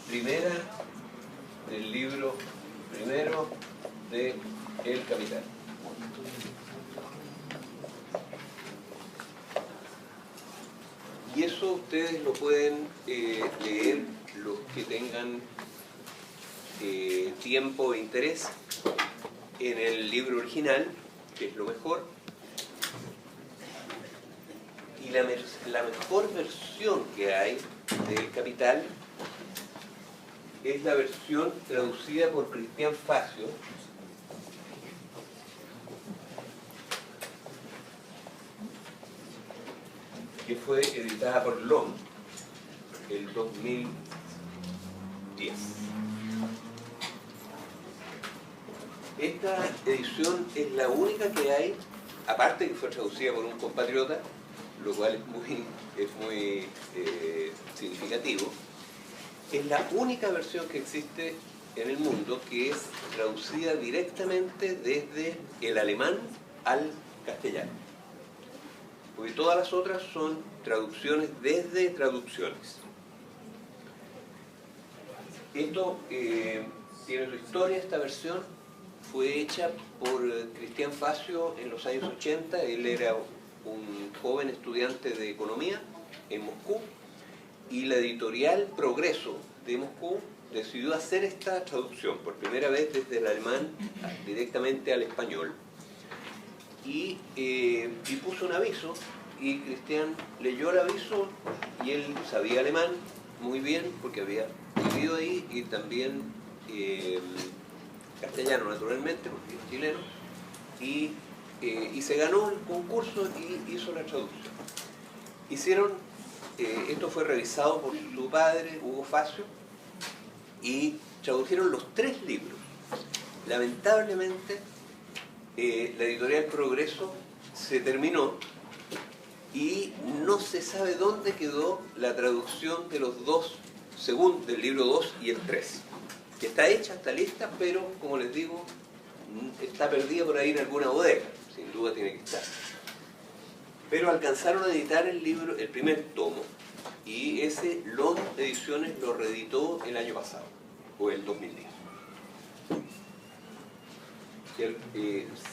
Primera del libro primero de El Capital. Y eso ustedes lo pueden leer los que tengan tiempo e interés en el libro original, que es lo mejor. Y la mejor versión que hay del Capital es la versión traducida por Cristian Facio, que fue editada por LOM el 2010. Esta edición es la única que hay, aparte que fue traducida por un compatriota, lo cual es muy significativo. Es la única versión que existe en el mundo que es traducida directamente desde el alemán al castellano. Porque todas las otras son traducciones desde traducciones. Esto tiene su historia, esta versión fue hecha por Cristian Facio en los años 80. Él era un joven estudiante de economía en Moscú, y la editorial Progreso de Moscú decidió hacer esta traducción por primera vez desde el alemán directamente al español, y puso un aviso, y Cristian leyó el aviso, y él sabía alemán muy bien porque había vivido ahí, y también castellano naturalmente porque es chileno, y se ganó el concurso y hizo la traducción. Esto fue revisado por su padre, Hugo Facio, y tradujeron los 3 libros. Lamentablemente, la editorial Progreso se terminó y no se sabe dónde quedó la traducción de los dos, del libro 2 y el 3. Que está hecha, está lista, pero como les digo, está perdida por ahí en alguna bodega. Sin duda tiene que estar. Pero alcanzaron a editar el libro, el primer tomo, y ese LOM Ediciones lo reeditó el año pasado, o el 2010.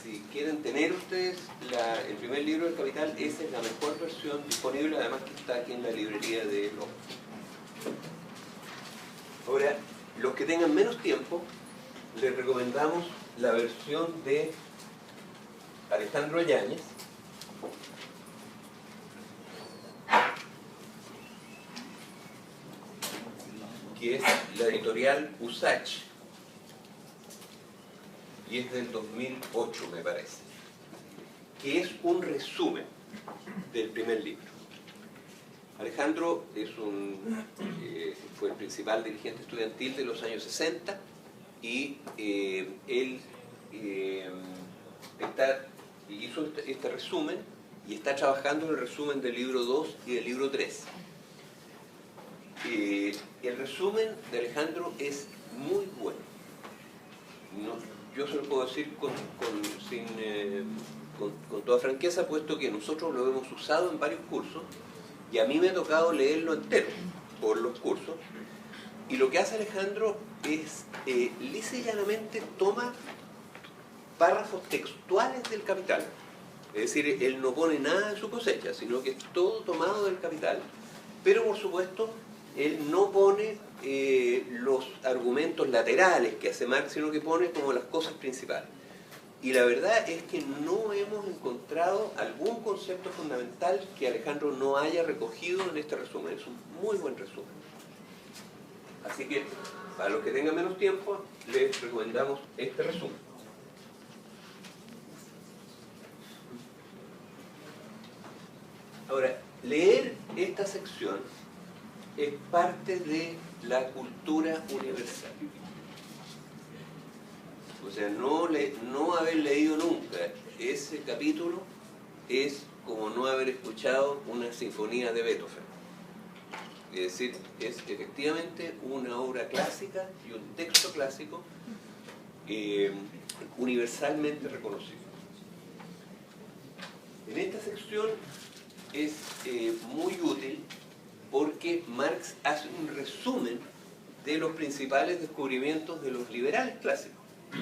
Si quieren tener ustedes el primer libro del Capital, esa es la mejor versión disponible, además que está aquí en la librería de LOM. Ahora, los que tengan menos tiempo, les recomendamos la versión de Alejandro Yáñez, que es la editorial Usach, y es del 2008, me parece, que es un resumen del primer libro. Alejandro fue el principal dirigente estudiantil de los años 60, y él hizo este resumen, y está trabajando en el resumen del libro 2 y del libro 3. El resumen de Alejandro es muy bueno. Yo se lo puedo decir con toda franqueza, puesto que nosotros lo hemos usado en varios cursos, y a mí me ha tocado leerlo entero por los cursos. Y lo que hace Alejandro es, lisa y llanamente, toma párrafos textuales del Capital. Es decir, él no pone nada de su cosecha, sino que es todo tomado del Capital, pero por supuesto él no pone los argumentos laterales que hace Marx, sino que pone como las cosas principales. Y la verdad es que no hemos encontrado algún concepto fundamental que Alejandro no haya recogido en este resumen. Es un muy buen resumen. Así que, para los que tengan menos tiempo, les recomendamos este resumen. Ahora, leer esta sección es parte de la cultura universal. O sea, no haber leído nunca ese capítulo es como no haber escuchado una sinfonía de Beethoven. Es decir, es efectivamente una obra clásica y un texto clásico universalmente reconocido. En esta sección es muy útil porque Marx hace un resumen de los principales descubrimientos de los liberales clásicos,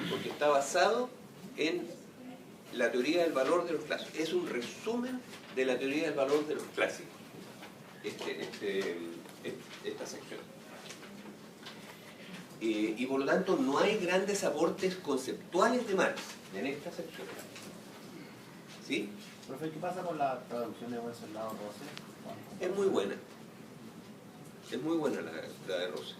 porque está basado en la teoría del valor de los clásicos. Es un resumen de la teoría del valor de los clásicos, esta sección. Y por lo tanto no hay grandes aportes conceptuales de Marx en esta sección. ¿Sí? Profe, ¿qué pasa con la traducción de Wenceslao Roses? Es muy buena. Es muy buena la de Roses.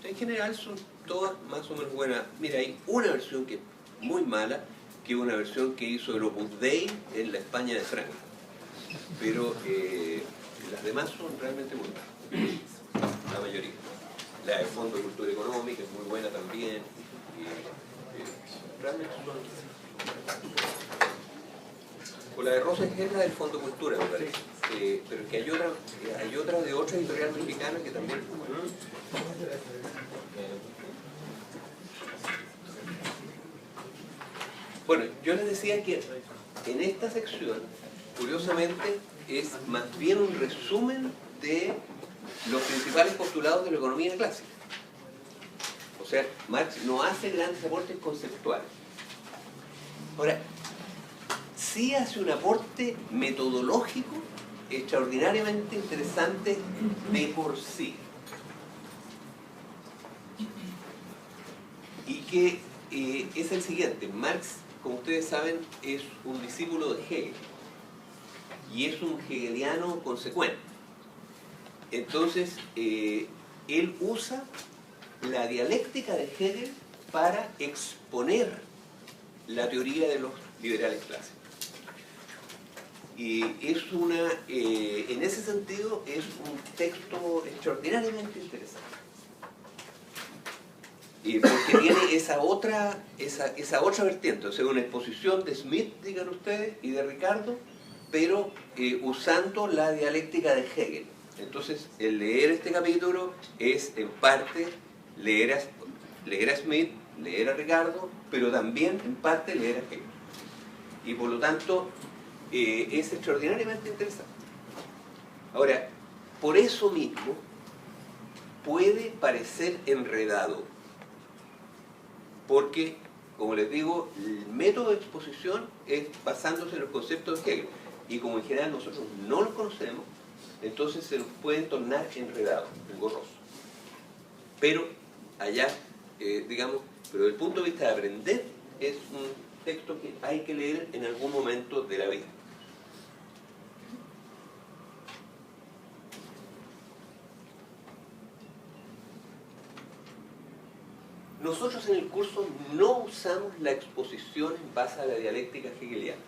En general son todas más o menos buenas. Mira, hay una versión que es muy mala, que es una versión que hizo el Opus Dei en la España de Franco. Pero las demás son realmente muy buenas, la mayoría. La del Fondo de Cultura Económica es muy buena también. Realmente son... O la de Roses es la del Fondo de Cultura, me parece. Pero es que hay otra de otra editorial mexicana que también... Bueno, yo les decía que en esta sección, curiosamente, es más bien un resumen de los principales postulados de la economía clásica. O sea, Marx no hace grandes aportes conceptuales. Ahora, sí hace un aporte metodológico extraordinariamente interesante de por sí. Y que es el siguiente. Marx, como ustedes saben, es un discípulo de Hegel. Y es un hegeliano consecuente. Entonces, él usa la dialéctica de Hegel para exponer la teoría de los liberales clásicos. Y es una, en ese sentido, es un texto extraordinariamente interesante. Porque tiene esa otra vertiente, o sea, una exposición de Smith, digan ustedes, y de Ricardo, pero usando la dialéctica de Hegel. Entonces, el leer este capítulo es, en parte, leer a Smith, leer a Ricardo, pero también, en parte, leer a Hegel. Y por lo tanto, es extraordinariamente interesante. Ahora, por eso mismo, puede parecer enredado, porque, como les digo, el método de exposición es basándose en los conceptos de Hegel, y como en general nosotros no los conocemos, entonces se nos pueden tornar enredados, engorrosos. Pero allá, digamos, pero desde el punto de vista de aprender, es un texto que hay que leer en algún momento de la vida. Nosotros en el curso no usamos la exposición en base a la dialéctica hegeliana.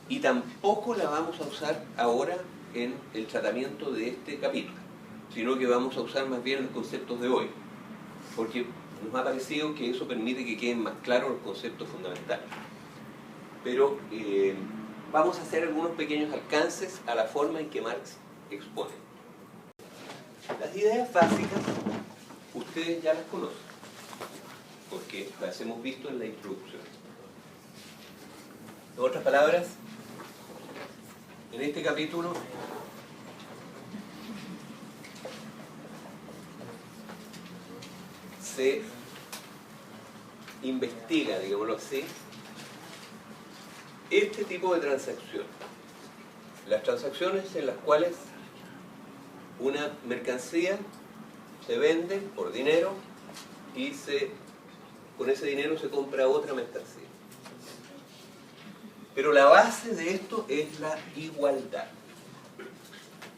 Y tampoco la vamos a usar ahora en el tratamiento de este capítulo, sino que vamos a usar más bien los conceptos de hoy, porque nos ha parecido que eso permite que queden más claros los conceptos fundamentales. Pero vamos a hacer algunos pequeños alcances a la forma en que Marx expone. Las ideas básicas ustedes ya las conocen, porque las hemos visto en la introducción. En otras palabras, en este capítulo se investiga, digámoslo así, este tipo de transacciones. Las transacciones en las cuales una mercancía se vende por dinero y con ese dinero se compra otra mercancía. Pero la base de esto es la igualdad.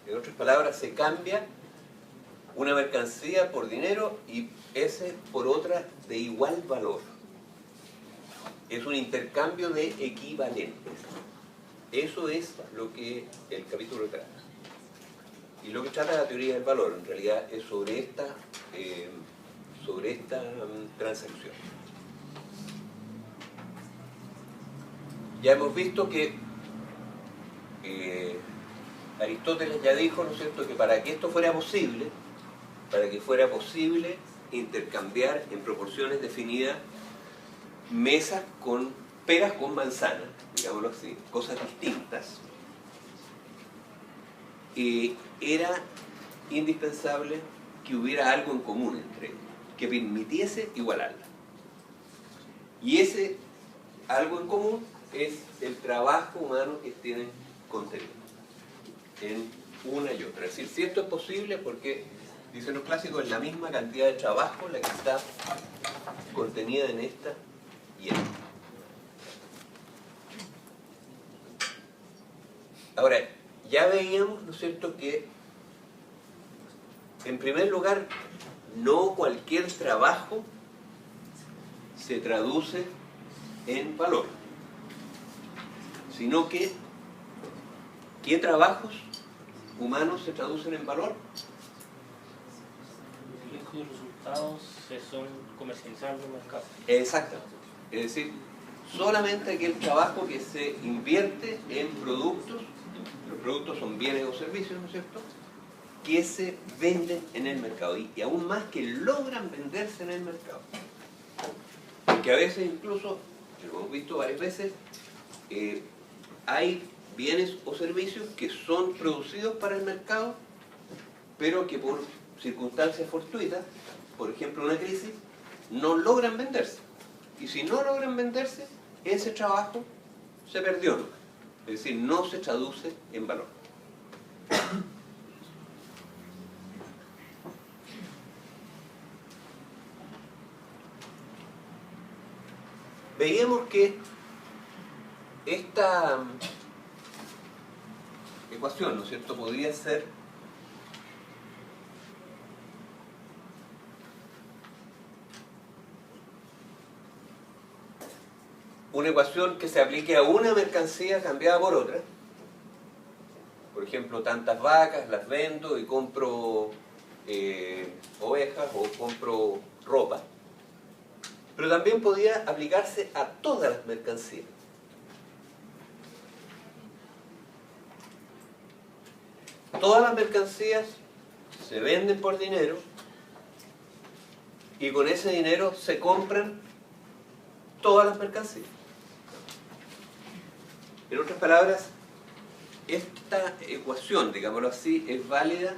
En otras palabras, se cambia una mercancía por dinero y ese por otra de igual valor. Es un intercambio de equivalentes. Eso es lo que el capítulo trata. Y lo que trata la teoría del valor, en realidad, es sobre esta transacción. Ya hemos visto que Aristóteles ya dijo, ¿no es cierto?, que para que esto fuera posible, para que fuera posible intercambiar en proporciones definidas peras con manzanas, digámoslo así, cosas distintas, era indispensable que hubiera algo en común entre ellos, que permitiese igualarla. Y ese algo en común es el trabajo humano que tienen contenido en una y otra. Es decir, si esto es posible, porque, dicen los clásicos, es la misma cantidad de trabajo la que está contenida en esta y en esta. Ahora, ya veíamos, ¿no es cierto?, que en primer lugar, no cualquier trabajo se traduce en valor, sino que ¿qué trabajos humanos se traducen en valor? Los resultados se son comercializados en el mercado. Exactamente. Es decir, solamente aquel trabajo que se invierte en productos, los productos son bienes o servicios, ¿no es cierto?, que se venden en el mercado y aún más que logran venderse en el mercado. Porque a veces incluso, lo hemos visto varias veces, hay bienes o servicios que son producidos para el mercado, pero que por circunstancias fortuitas, por ejemplo una crisis, no logran venderse. Y si no logran venderse, ese trabajo se perdió, ¿no? Es decir, no se traduce en valor. Veíamos que esta ecuación, ¿no es cierto?, podría ser una ecuación que se aplique a una mercancía cambiada por otra. Por ejemplo, tantas vacas, las vendo y compro ovejas o compro ropa. Pero también podía aplicarse a todas las mercancías. Todas las mercancías se venden por dinero y con ese dinero se compran todas las mercancías. En otras palabras, esta ecuación, digámoslo así, es válida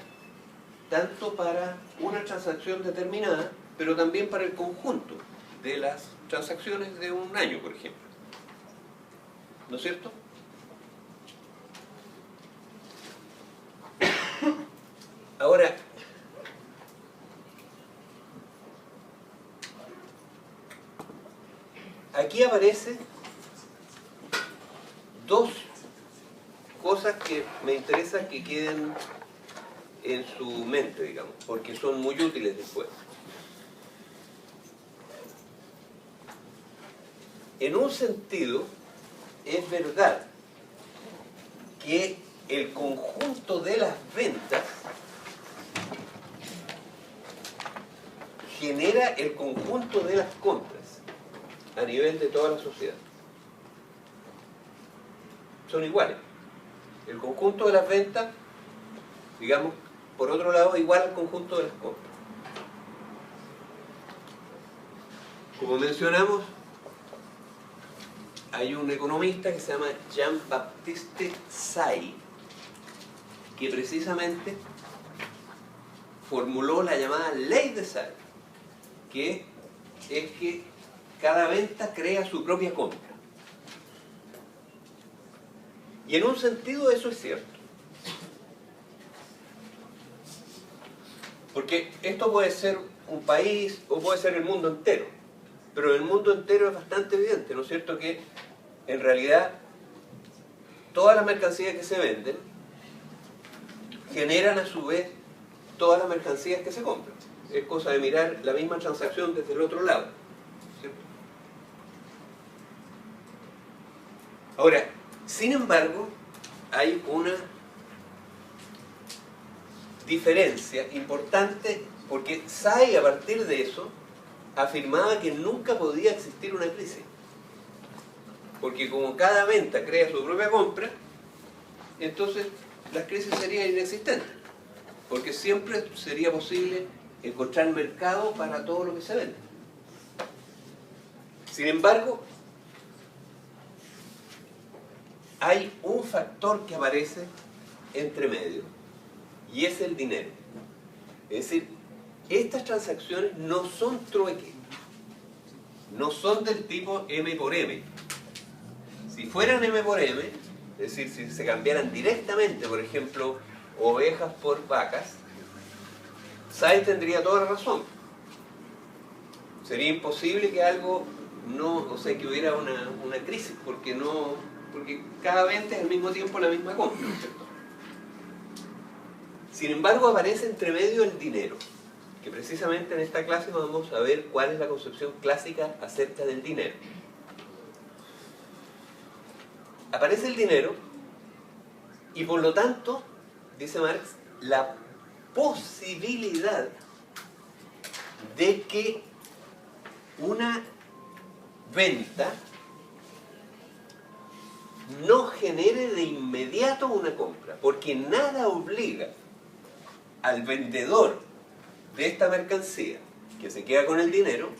tanto para una transacción determinada, pero también para el conjunto de las transacciones de un año, por ejemplo. ¿No es cierto? Ahora, aquí aparecen dos cosas que me interesa que queden en su mente, digamos, porque son muy útiles después. En un sentido, es verdad que el conjunto de las ventas genera el conjunto de las compras a nivel de toda la sociedad. Son iguales. El conjunto de las ventas, digamos, por otro lado, es igual al conjunto de las compras. Como mencionamos, hay un economista que se llama Jean-Baptiste Say, que precisamente formuló la llamada ley de Say, que es que cada venta crea su propia compra. Y en un sentido eso es cierto. Porque esto puede ser un país o puede ser el mundo entero. Pero en el mundo entero es bastante evidente, ¿no es cierto?, que en realidad todas las mercancías que se venden generan a su vez todas las mercancías que se compran. Es cosa de mirar la misma transacción desde el otro lado, ¿cierto? Ahora, sin embargo, hay una diferencia importante, porque Say, a partir de eso, afirmaba que nunca podía existir una crisis. Porque como cada venta crea su propia compra, entonces las crisis serían inexistentes. Porque siempre sería posible encontrar mercado para todo lo que se vende. Sin embargo, hay un factor que aparece entre medio, y es el dinero. Es decir, estas transacciones no son trueque, no son del tipo M por M. Si fueran M por M, es decir, si se cambiaran directamente, por ejemplo, ovejas por vacas, Sáenz tendría toda la razón. Sería imposible que algo no, o sea, que hubiera una crisis, porque cada venta es al mismo tiempo la misma compra, ¿no es cierto? Sin embargo, aparece entre medio el dinero, que precisamente en esta clase vamos a ver cuál es la concepción clásica acerca del dinero. Aparece el dinero y por lo tanto, dice Marx, la posibilidad de que una venta no genere de inmediato una compra, porque nada obliga al vendedor de esta mercancía que se queda con el dinero,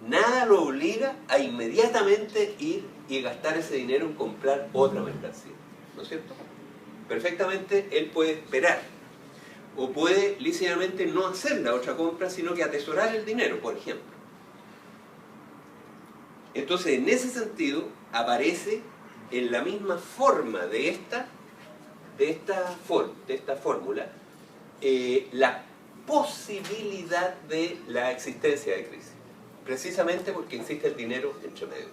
nada lo obliga a inmediatamente ir y gastar ese dinero en comprar otra mercancía, ¿no es cierto? Perfectamente él puede esperar, o puede lícitamente no hacer la otra compra, sino que atesorar el dinero, por ejemplo. Entonces, en ese sentido, aparece en la misma forma de esta fórmula la posibilidad de la existencia de crisis, precisamente porque existe el dinero entre medio.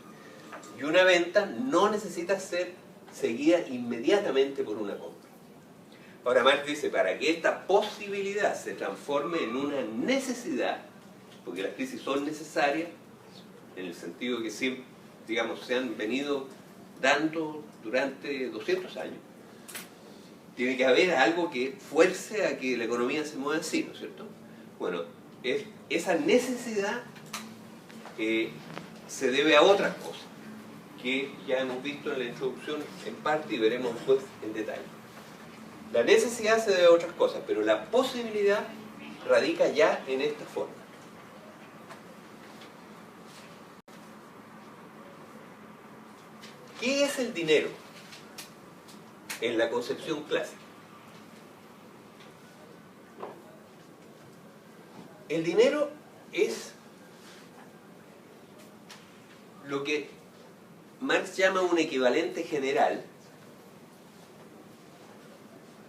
Y una venta no necesita ser seguida inmediatamente por una compra. Ahora Marx dice, para que esta posibilidad se transforme en una necesidad, porque las crisis son necesarias, en el sentido que sí, digamos, se han venido dando durante 200 años, tiene que haber algo que fuerce a que la economía se mueva así, ¿no es cierto? Bueno, esa necesidad se debe a otras cosas, que ya hemos visto en la introducción en parte y veremos después en detalle. La necesidad se debe a otras cosas, pero la posibilidad radica ya en esta forma. ¿Qué es el dinero en la concepción clásica? El dinero es lo que Marx llama un equivalente general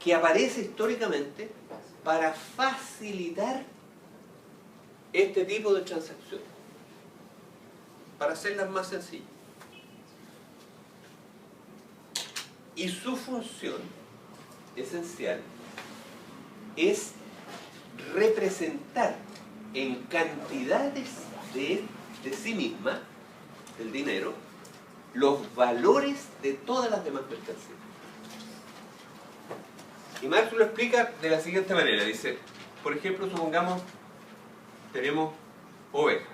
que aparece históricamente para facilitar este tipo de transacciones, para hacerlas más sencillas. Y su función esencial es representar en cantidades de sí misma, del dinero, los valores de todas las demás mercancías. Y Marx lo explica de la siguiente manera. Dice, por ejemplo, supongamos tenemos oveja.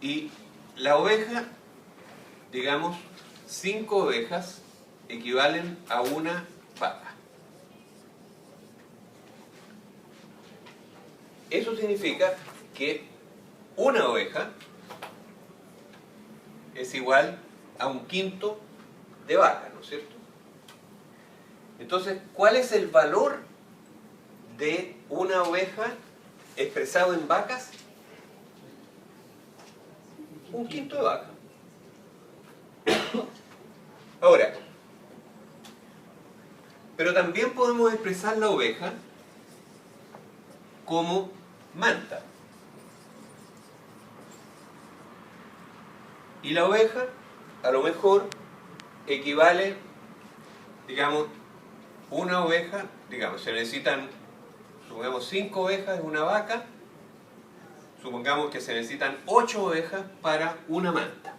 Y la oveja, digamos, 5 ovejas equivalen a una vaca. Eso significa que una oveja es igual a un quinto de vaca, ¿no es cierto? Entonces, ¿cuál es el valor de una oveja expresado en vacas? Un quinto de vaca. Ahora, pero también podemos expresar la oveja como manta. Y la oveja, a lo mejor, equivale, digamos, una oveja, digamos, se necesitan, supongamos, 5 ovejas en una vaca, supongamos que se necesitan 8 ovejas para una manta.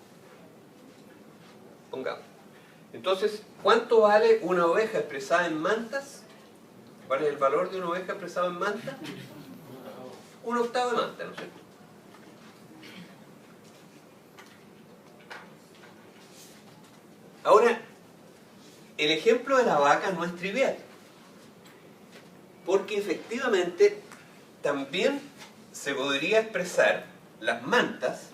Pongamos. Entonces, ¿cuánto vale una oveja expresada en mantas? ¿Cuál es el valor de una oveja expresada en manta? 1/8 de manta, ¿no es cierto? Ahora, el ejemplo de la vaca no es trivial, porque efectivamente también se podría expresar las mantas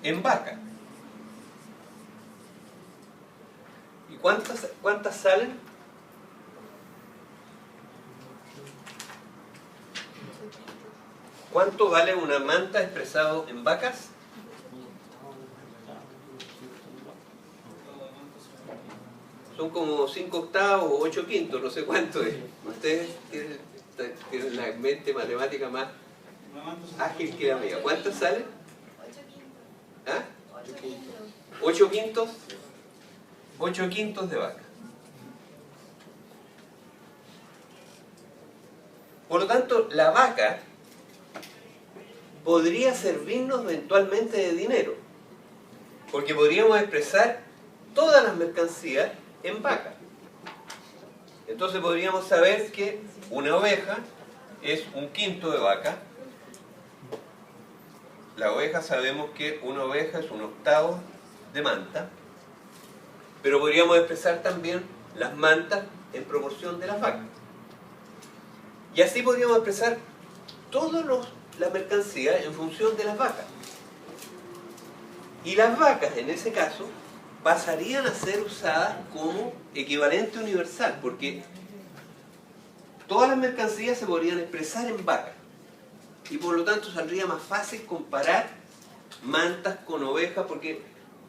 en vaca. ¿Y cuántas salen? ¿Cuánto vale una manta expresado en vacas? Son como 5 octavos o 8 quintos, no sé cuánto es. Ustedes tienen la mente matemática más ágil que la mía. ¿Cuántas salen? 8 quintos. ¿Ah? 8 quintos. 8 quintos. 8 quintos de vaca. Por lo tanto, la vaca podría servirnos eventualmente de dinero, porque podríamos expresar todas las mercancías en vaca. Entonces podríamos saber que una oveja es 1 quinto de vaca. La oveja, sabemos que una oveja es 1 octavo de manta, pero podríamos expresar también las mantas en proporción de las vacas. Y así podríamos expresar todas las mercancías en función de las vacas. Y las vacas, en ese caso, pasarían a ser usadas como equivalente universal, porque todas las mercancías se podrían expresar en vacas. Y por lo tanto saldría más fácil comparar mantas con ovejas, porque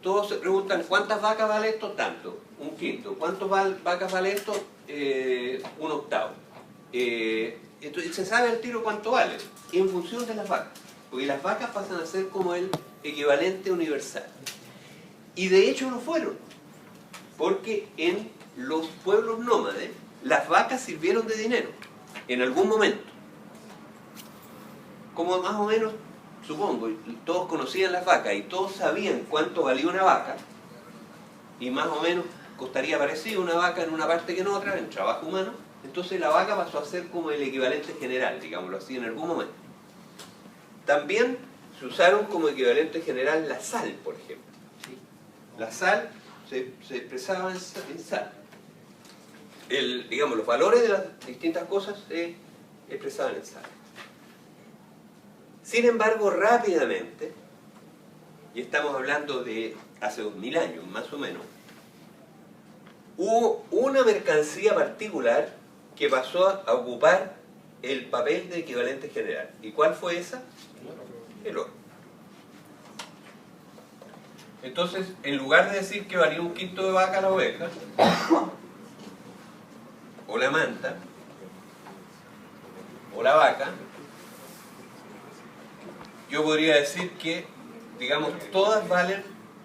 todos se preguntan, ¿cuántas vacas vale esto? Tanto, 1 quinto. ¿Cuántas vacas vale esto? 1 octavo. Entonces se sabe al tiro cuánto vale, en función de las vacas, porque las vacas pasan a ser como el equivalente universal. Y de hecho lo fueron, porque en los pueblos nómades las vacas sirvieron de dinero, en algún momento. Como más o menos, supongo, todos conocían las vacas y todos sabían cuánto valía una vaca, y más o menos costaría parecido una vaca en una parte que en otra, en trabajo humano. Entonces la vaca pasó a ser como el equivalente general, digámoslo así, en algún momento. También se usaron como equivalente general la sal, por ejemplo. ¿Sí? La sal se expresaba en sal. Digamos, los valores de las distintas cosas se expresaban en sal. Sin embargo, rápidamente, y estamos hablando de hace 2000 años más o menos, hubo una mercancía particular que pasó a ocupar el papel de equivalente general. ¿Y cuál fue esa? El oro. Entonces, en lugar de decir que valía 1 quinto de vaca la oveja, o la manta, o la vaca, yo podría decir que, digamos, todas valen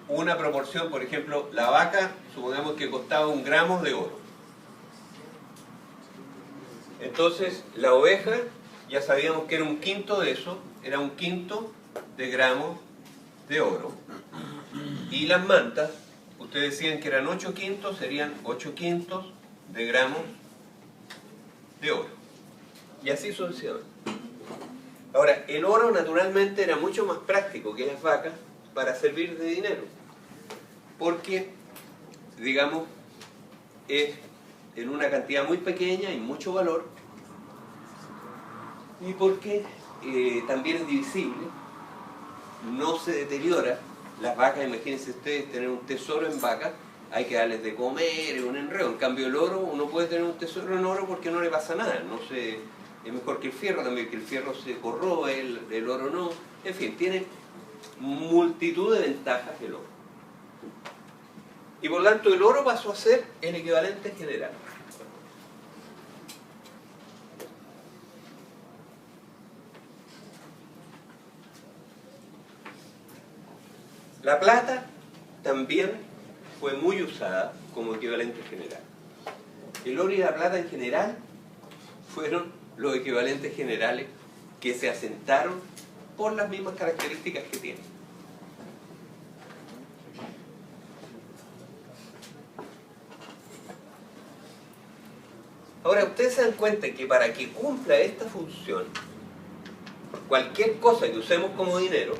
una proporción. Por ejemplo, la vaca, supongamos que costaba 1 gramo de oro. Entonces, la oveja, ya sabíamos que era 1 quinto de eso, era 1 quinto de gramos de oro. Y las mantas, ustedes decían que eran 8 quintos, serían 8 quintos de gramos de oro. Y así sucesivamente. Ahora, el oro naturalmente era mucho más práctico que las vacas para servir de dinero. Porque, digamos, es en una cantidad muy pequeña y mucho valor, y porque también es divisible, no se deteriora. Las vacas, imagínense ustedes tener un tesoro en vacas, hay que darles de comer, es un enredo. En cambio el oro, uno puede tener un tesoro en oro porque no le pasa nada, es mejor que el fierro también, que el fierro se corroe, el oro no, en fin, tiene multitud de ventajas el oro. Y por lo tanto el oro pasó a ser el equivalente general. La plata también fue muy usada como equivalente general. El oro y la plata en general fueron los equivalentes generales que se asentaron por las mismas características que tienen. Ahora, ustedes se dan cuenta que para que cumpla esta función, cualquier cosa que usemos como dinero,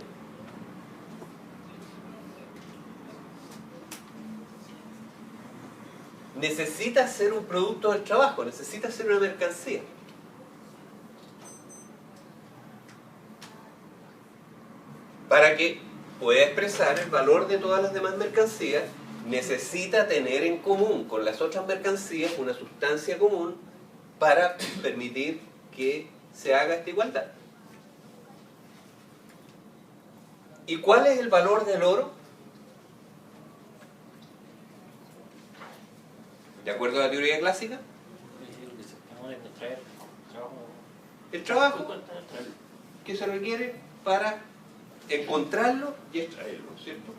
necesita ser un producto del trabajo, necesita ser una mercancía. Para que pueda expresar el valor de todas las demás mercancías necesita tener en común con las otras mercancías una sustancia común para permitir que se haga esta igualdad. ¿Y cuál es el valor del oro? ¿De acuerdo a la teoría clásica? El trabajo que se requiere para encontrarlo y extraerlo, ¿cierto?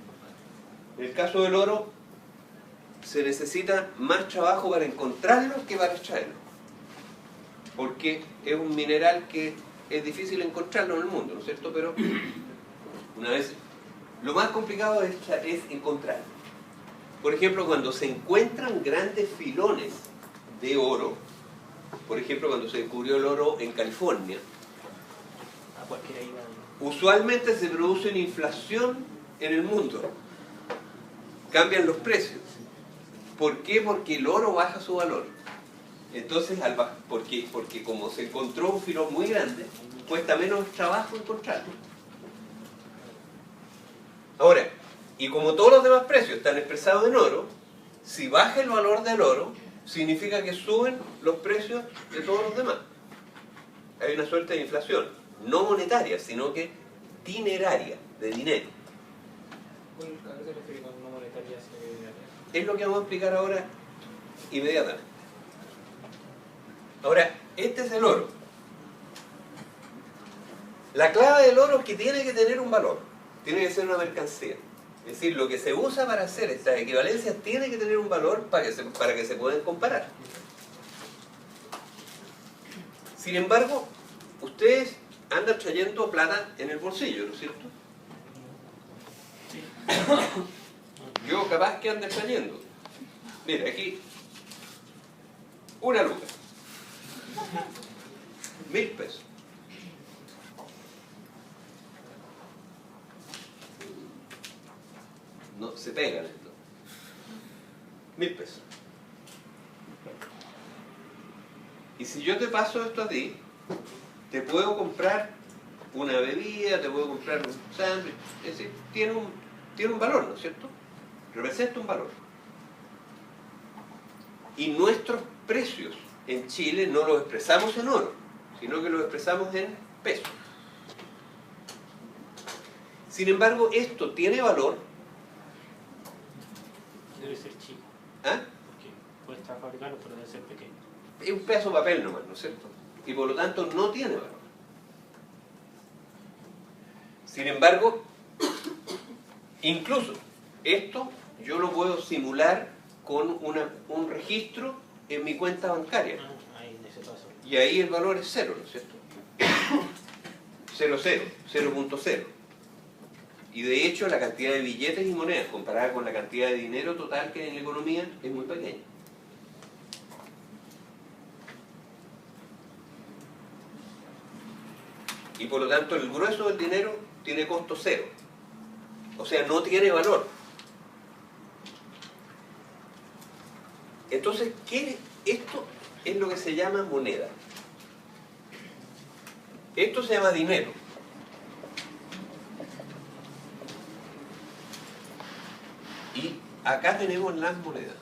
En el caso del oro, se necesita más trabajo para encontrarlo que para extraerlo. Porque es un mineral que es difícil encontrarlo en el mundo, ¿no es cierto? Pero una vez, lo más complicado es encontrarlo. Por ejemplo, cuando se encuentran grandes filones de oro, por ejemplo, cuando se descubrió el oro en California, usualmente se produce una inflación en el mundo. Cambian los precios. ¿Por qué? Porque el oro baja su valor. Entonces, porque como se encontró un filón muy grande, cuesta menos trabajo encontrarlo. Ahora, y como todos los demás precios están expresados en oro, si baja el valor del oro, significa que suben los precios de todos los demás. Hay una suerte de inflación, no monetaria, sino que dineraria, de dinero. ¿A qué se refiere con no monetaria? Es lo que vamos a explicar ahora inmediatamente. Ahora, este es el oro. La clave del oro es que tiene que tener un valor, tiene que ser una mercancía. Es decir, lo que se usa para hacer estas equivalencias tiene que tener un valor para que se puedan comparar. Sin embargo, ustedes andan trayendo plata en el bolsillo, ¿no es cierto? Yo capaz que ande trayendo. Mira, aquí, una luca. 1000 pesos. No, se pegan esto. 1000 pesos. Y si yo te paso esto a ti, te puedo comprar una bebida, te puedo comprar un sándwich. Es decir, tiene un valor, ¿no es cierto? Representa un valor. Y nuestros precios en Chile no los expresamos en oro, sino que los expresamos en pesos. Sin embargo, esto tiene valor. Debe ser chico. ¿Ah? Porque puede estar fabricado, pero debe ser pequeño. Es un pedazo de papel nomás, ¿no es cierto? Y por lo tanto no tiene valor. Sin embargo, incluso esto yo lo puedo simular con un registro en mi cuenta bancaria. Ahí en ese caso. Y ahí el valor es 0, ¿no es cierto? 0.0. Y de hecho la cantidad de billetes y monedas comparada con la cantidad de dinero total que hay en la economía es muy pequeña. Y por lo tanto el grueso del dinero tiene costo 0. O sea, no tiene valor. Entonces, esto es lo que se llama moneda. Esto se llama dinero. Y acá tenemos las monedas.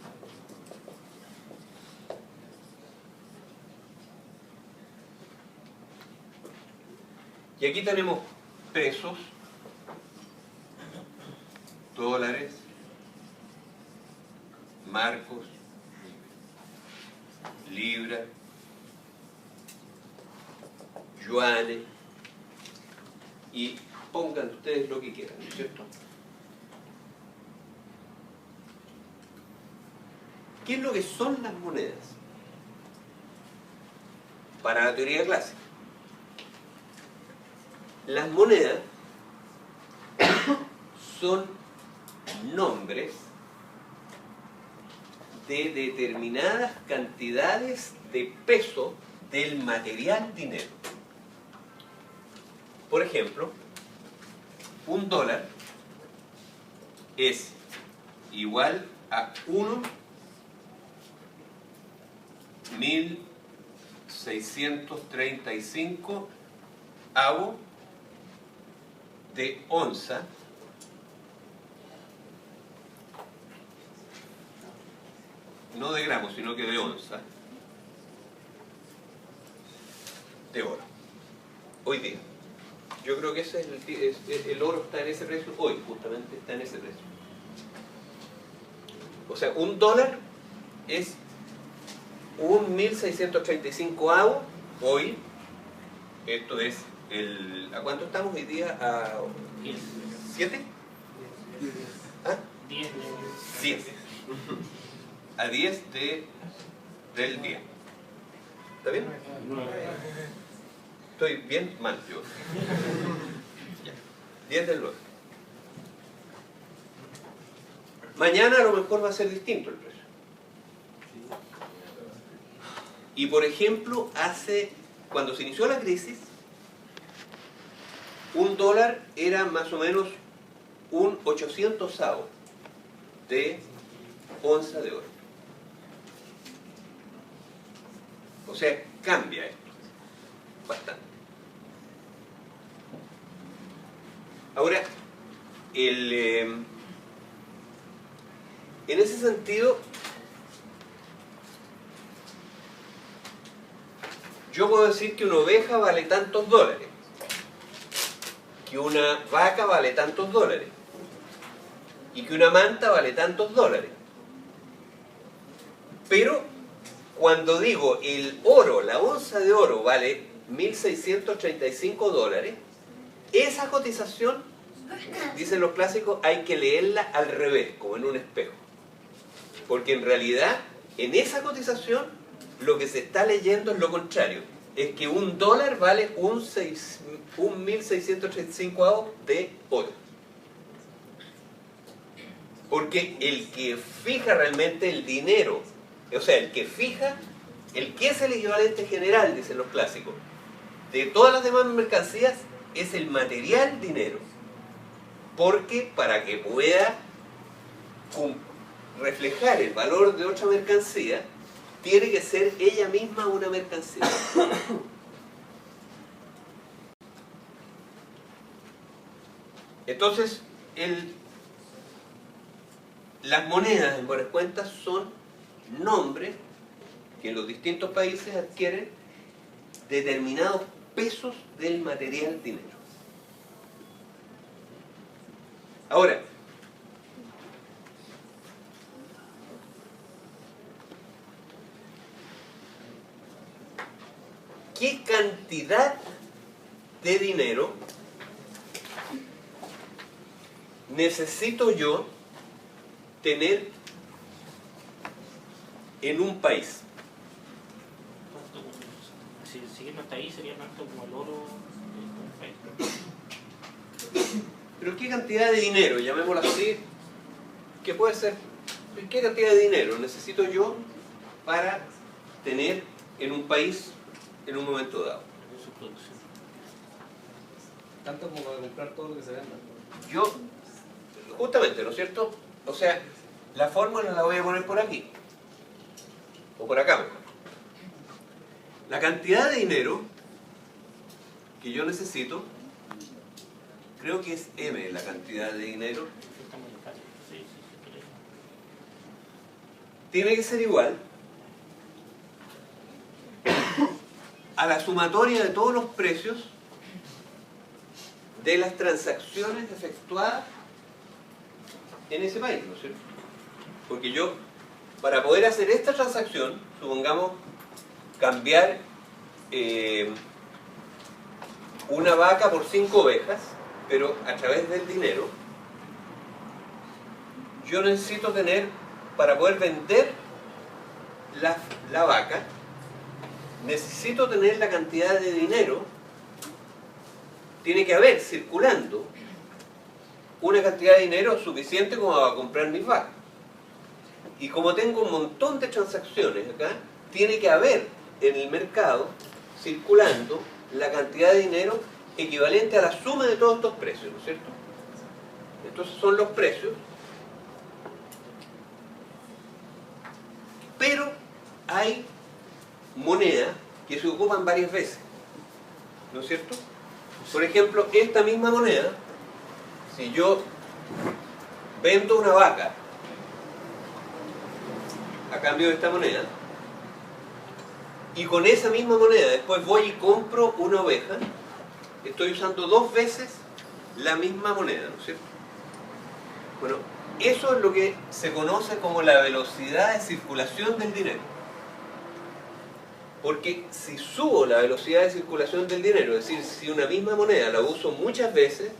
Y aquí tenemos pesos, dólares, marcos, libras, yuanes, y pongan ustedes lo que quieran, ¿no es cierto? ¿Qué es lo que son las monedas? Para la teoría clásica. Las monedas son nombres de determinadas cantidades de peso del material dinero. Por ejemplo, un dólar es igual a 1.635 avos de onza no de gramos, sino que de onza, de oro. Hoy día. Yo creo que ese es el oro está en ese precio, hoy justamente está en ese precio. O sea, $1 es un 1.635 hoy. Esto es ¿a cuánto estamos hoy día? ¿A 7? ¿Ah? 10. A 10 del día. ¿Está bien? Estoy bien mal yo. 10 del 9. Mañana a lo mejor va a ser distinto el precio. Y por ejemplo, cuando se inició la crisis, $1 era más o menos un 800avo de onza de oro. O sea, cambia esto bastante. Ahora, en ese sentido, yo puedo decir que una oveja vale tantos dólares, que una vaca vale tantos dólares, y que una manta vale tantos dólares. Pero cuando digo el oro, la onza de oro vale $1.635, esa cotización, dicen los clásicos, hay que leerla al revés, como en un espejo. Porque en realidad, en esa cotización, lo que se está leyendo es lo contrario. Es que $1 vale un 1.635 de oro. Porque el que fija realmente el dinero, o sea, el que es el equivalente general, dicen los clásicos, de todas las demás mercancías, es el material dinero. Porque para que pueda reflejar el valor de otra mercancía, tiene que ser ella misma una mercancía. Entonces, las monedas en buenas cuentas son nombres que en los distintos países adquieren determinados pesos del material dinero. Ahora, ¿qué cantidad de dinero necesito yo tener en un país? Si siguiendo hasta ahí sería tanto como el oro del país. Pero ¿qué cantidad de dinero, llamémoslo así, que puede ser, qué cantidad de dinero necesito yo para tener en un país en un momento dado? Su producción. Tanto como de comprar todo lo que se venda. Yo, justamente, ¿no es cierto? O sea, la fórmula la voy a poner por aquí, o por acá mejor. La cantidad de dinero que yo necesito, creo que es M la cantidad de dinero, tiene que ser igual a la sumatoria de todos los precios de las transacciones efectuadas en ese país, ¿no es cierto? Porque yo, para poder hacer esta transacción, supongamos cambiar una vaca por 5 ovejas, pero a través del dinero, yo necesito tener, para poder vender la vaca, necesito tener la cantidad de dinero, tiene que haber circulando una cantidad de dinero suficiente como para comprar mis vacas. Y como tengo un montón de transacciones acá, tiene que haber en el mercado circulando la cantidad de dinero equivalente a la suma de todos estos precios, ¿no es cierto? Entonces son los precios, pero hay monedas que se ocupan varias veces, ¿no es cierto? Por ejemplo, esta misma moneda, si yo vendo una vaca a cambio de esta moneda, y con esa misma moneda después voy y compro una oveja, estoy usando 2 veces la misma moneda, ¿no es cierto? Bueno, eso es lo que se conoce como la velocidad de circulación del dinero. Porque si subo la velocidad de circulación del dinero, es decir, si una misma moneda la uso muchas veces,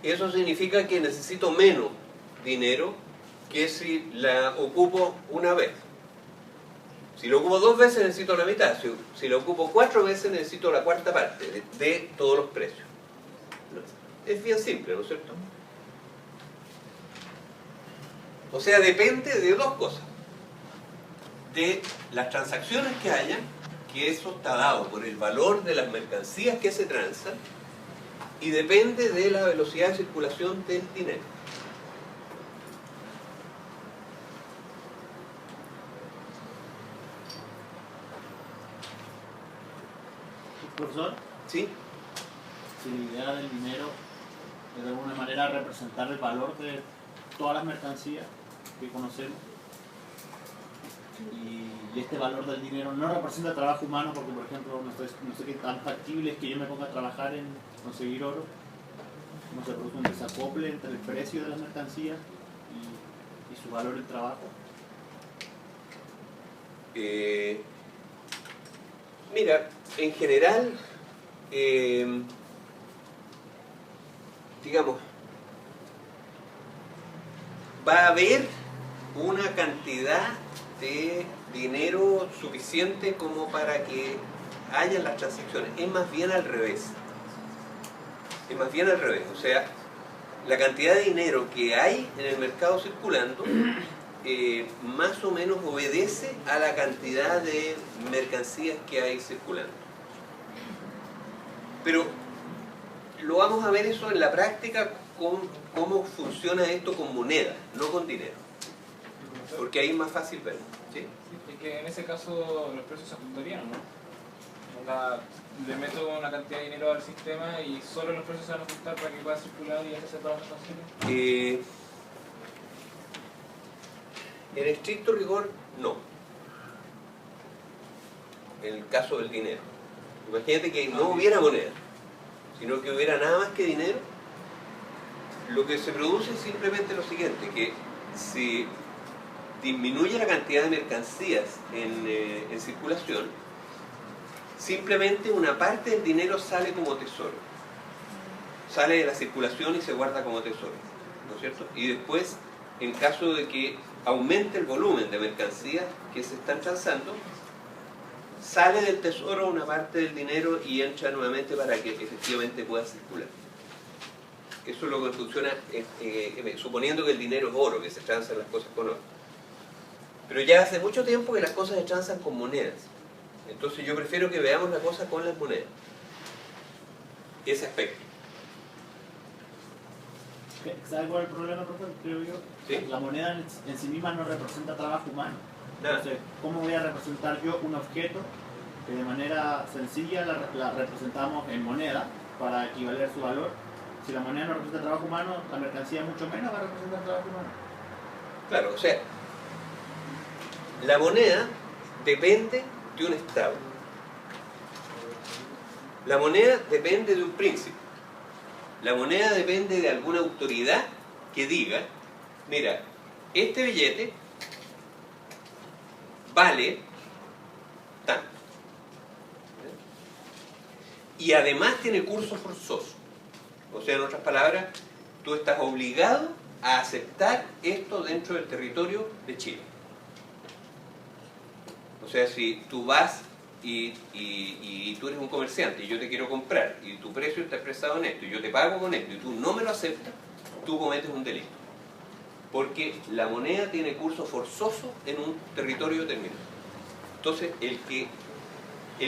eso significa que necesito menos dinero que si la ocupo una vez. Si lo ocupo 2 veces necesito la mitad, si lo ocupo 4 veces necesito la cuarta parte de todos los precios. Es bien simple, ¿no es cierto? O sea, depende de 2 cosas. De las transacciones que hayan, que eso está dado por el valor de las mercancías que se transan, y depende de la velocidad de circulación del dinero. Profesor, ¿Sí? si la idea del dinero es de alguna manera representar el valor de todas las mercancías que conocemos, y este valor del dinero no representa trabajo humano, porque por ejemplo no sé qué tan factible es que yo me ponga a trabajar en conseguir oro, no se produce un desacople entre el precio de las mercancías y su valor en trabajo. Mira, en general, digamos, va a haber una cantidad de dinero suficiente como para que haya las transacciones. Es más bien al revés. Es más bien al revés. O sea, la cantidad de dinero que hay en el mercado circulando más o menos obedece a la cantidad de mercancías que hay circulando. Pero lo vamos a ver eso en la práctica, cómo funciona esto con moneda, no con dinero. Porque ahí es más fácil verlo. ¿Sí? Sí, es que en ese caso los precios se ajustarían, ¿no? Le meto una cantidad de dinero al sistema y solo los precios se van a ajustar para que pueda circular y hacerse todas las transacciones. En estricto rigor, no. En el caso del dinero. Imagínate que no hubiera moneda, sino que hubiera nada más que dinero. Lo que se produce es simplemente lo siguiente, que si disminuye la cantidad de mercancías en circulación, simplemente una parte del dinero sale como tesoro. Sale de la circulación y se guarda como tesoro, ¿no es cierto? Y después, en caso de que aumente el volumen de mercancías que se están transando, sale del tesoro una parte del dinero y entra nuevamente para que efectivamente pueda circular. Eso es lo que funciona, suponiendo que el dinero es oro, que se transan las cosas con oro. Pero ya hace mucho tiempo que las cosas se transan con monedas. Entonces yo prefiero que veamos la cosa con las monedas. Ese aspecto. ¿Sabe cuál es el problema, profesor? Creo yo. ¿Sí? La moneda en sí misma no representa trabajo humano. Nada. Entonces, ¿cómo voy a representar yo un objeto que de manera sencilla la representamos en moneda para equivaler su valor? Si la moneda no representa trabajo humano, la mercancía mucho menos va a representar trabajo humano. Claro, o sea, la moneda depende de un Estado. La moneda depende de un príncipe. La moneda depende de alguna autoridad que diga, mira, este billete vale tanto. Y además tiene curso forzoso. O sea, en otras palabras, tú estás obligado a aceptar esto dentro del territorio de Chile. O sea, si tú vas y tú eres un comerciante y yo te quiero comprar y tu precio está expresado en esto y yo te pago con esto y tú no me lo aceptas, tú cometes un delito. Porque la moneda tiene curso forzoso en un territorio determinado. Entonces, el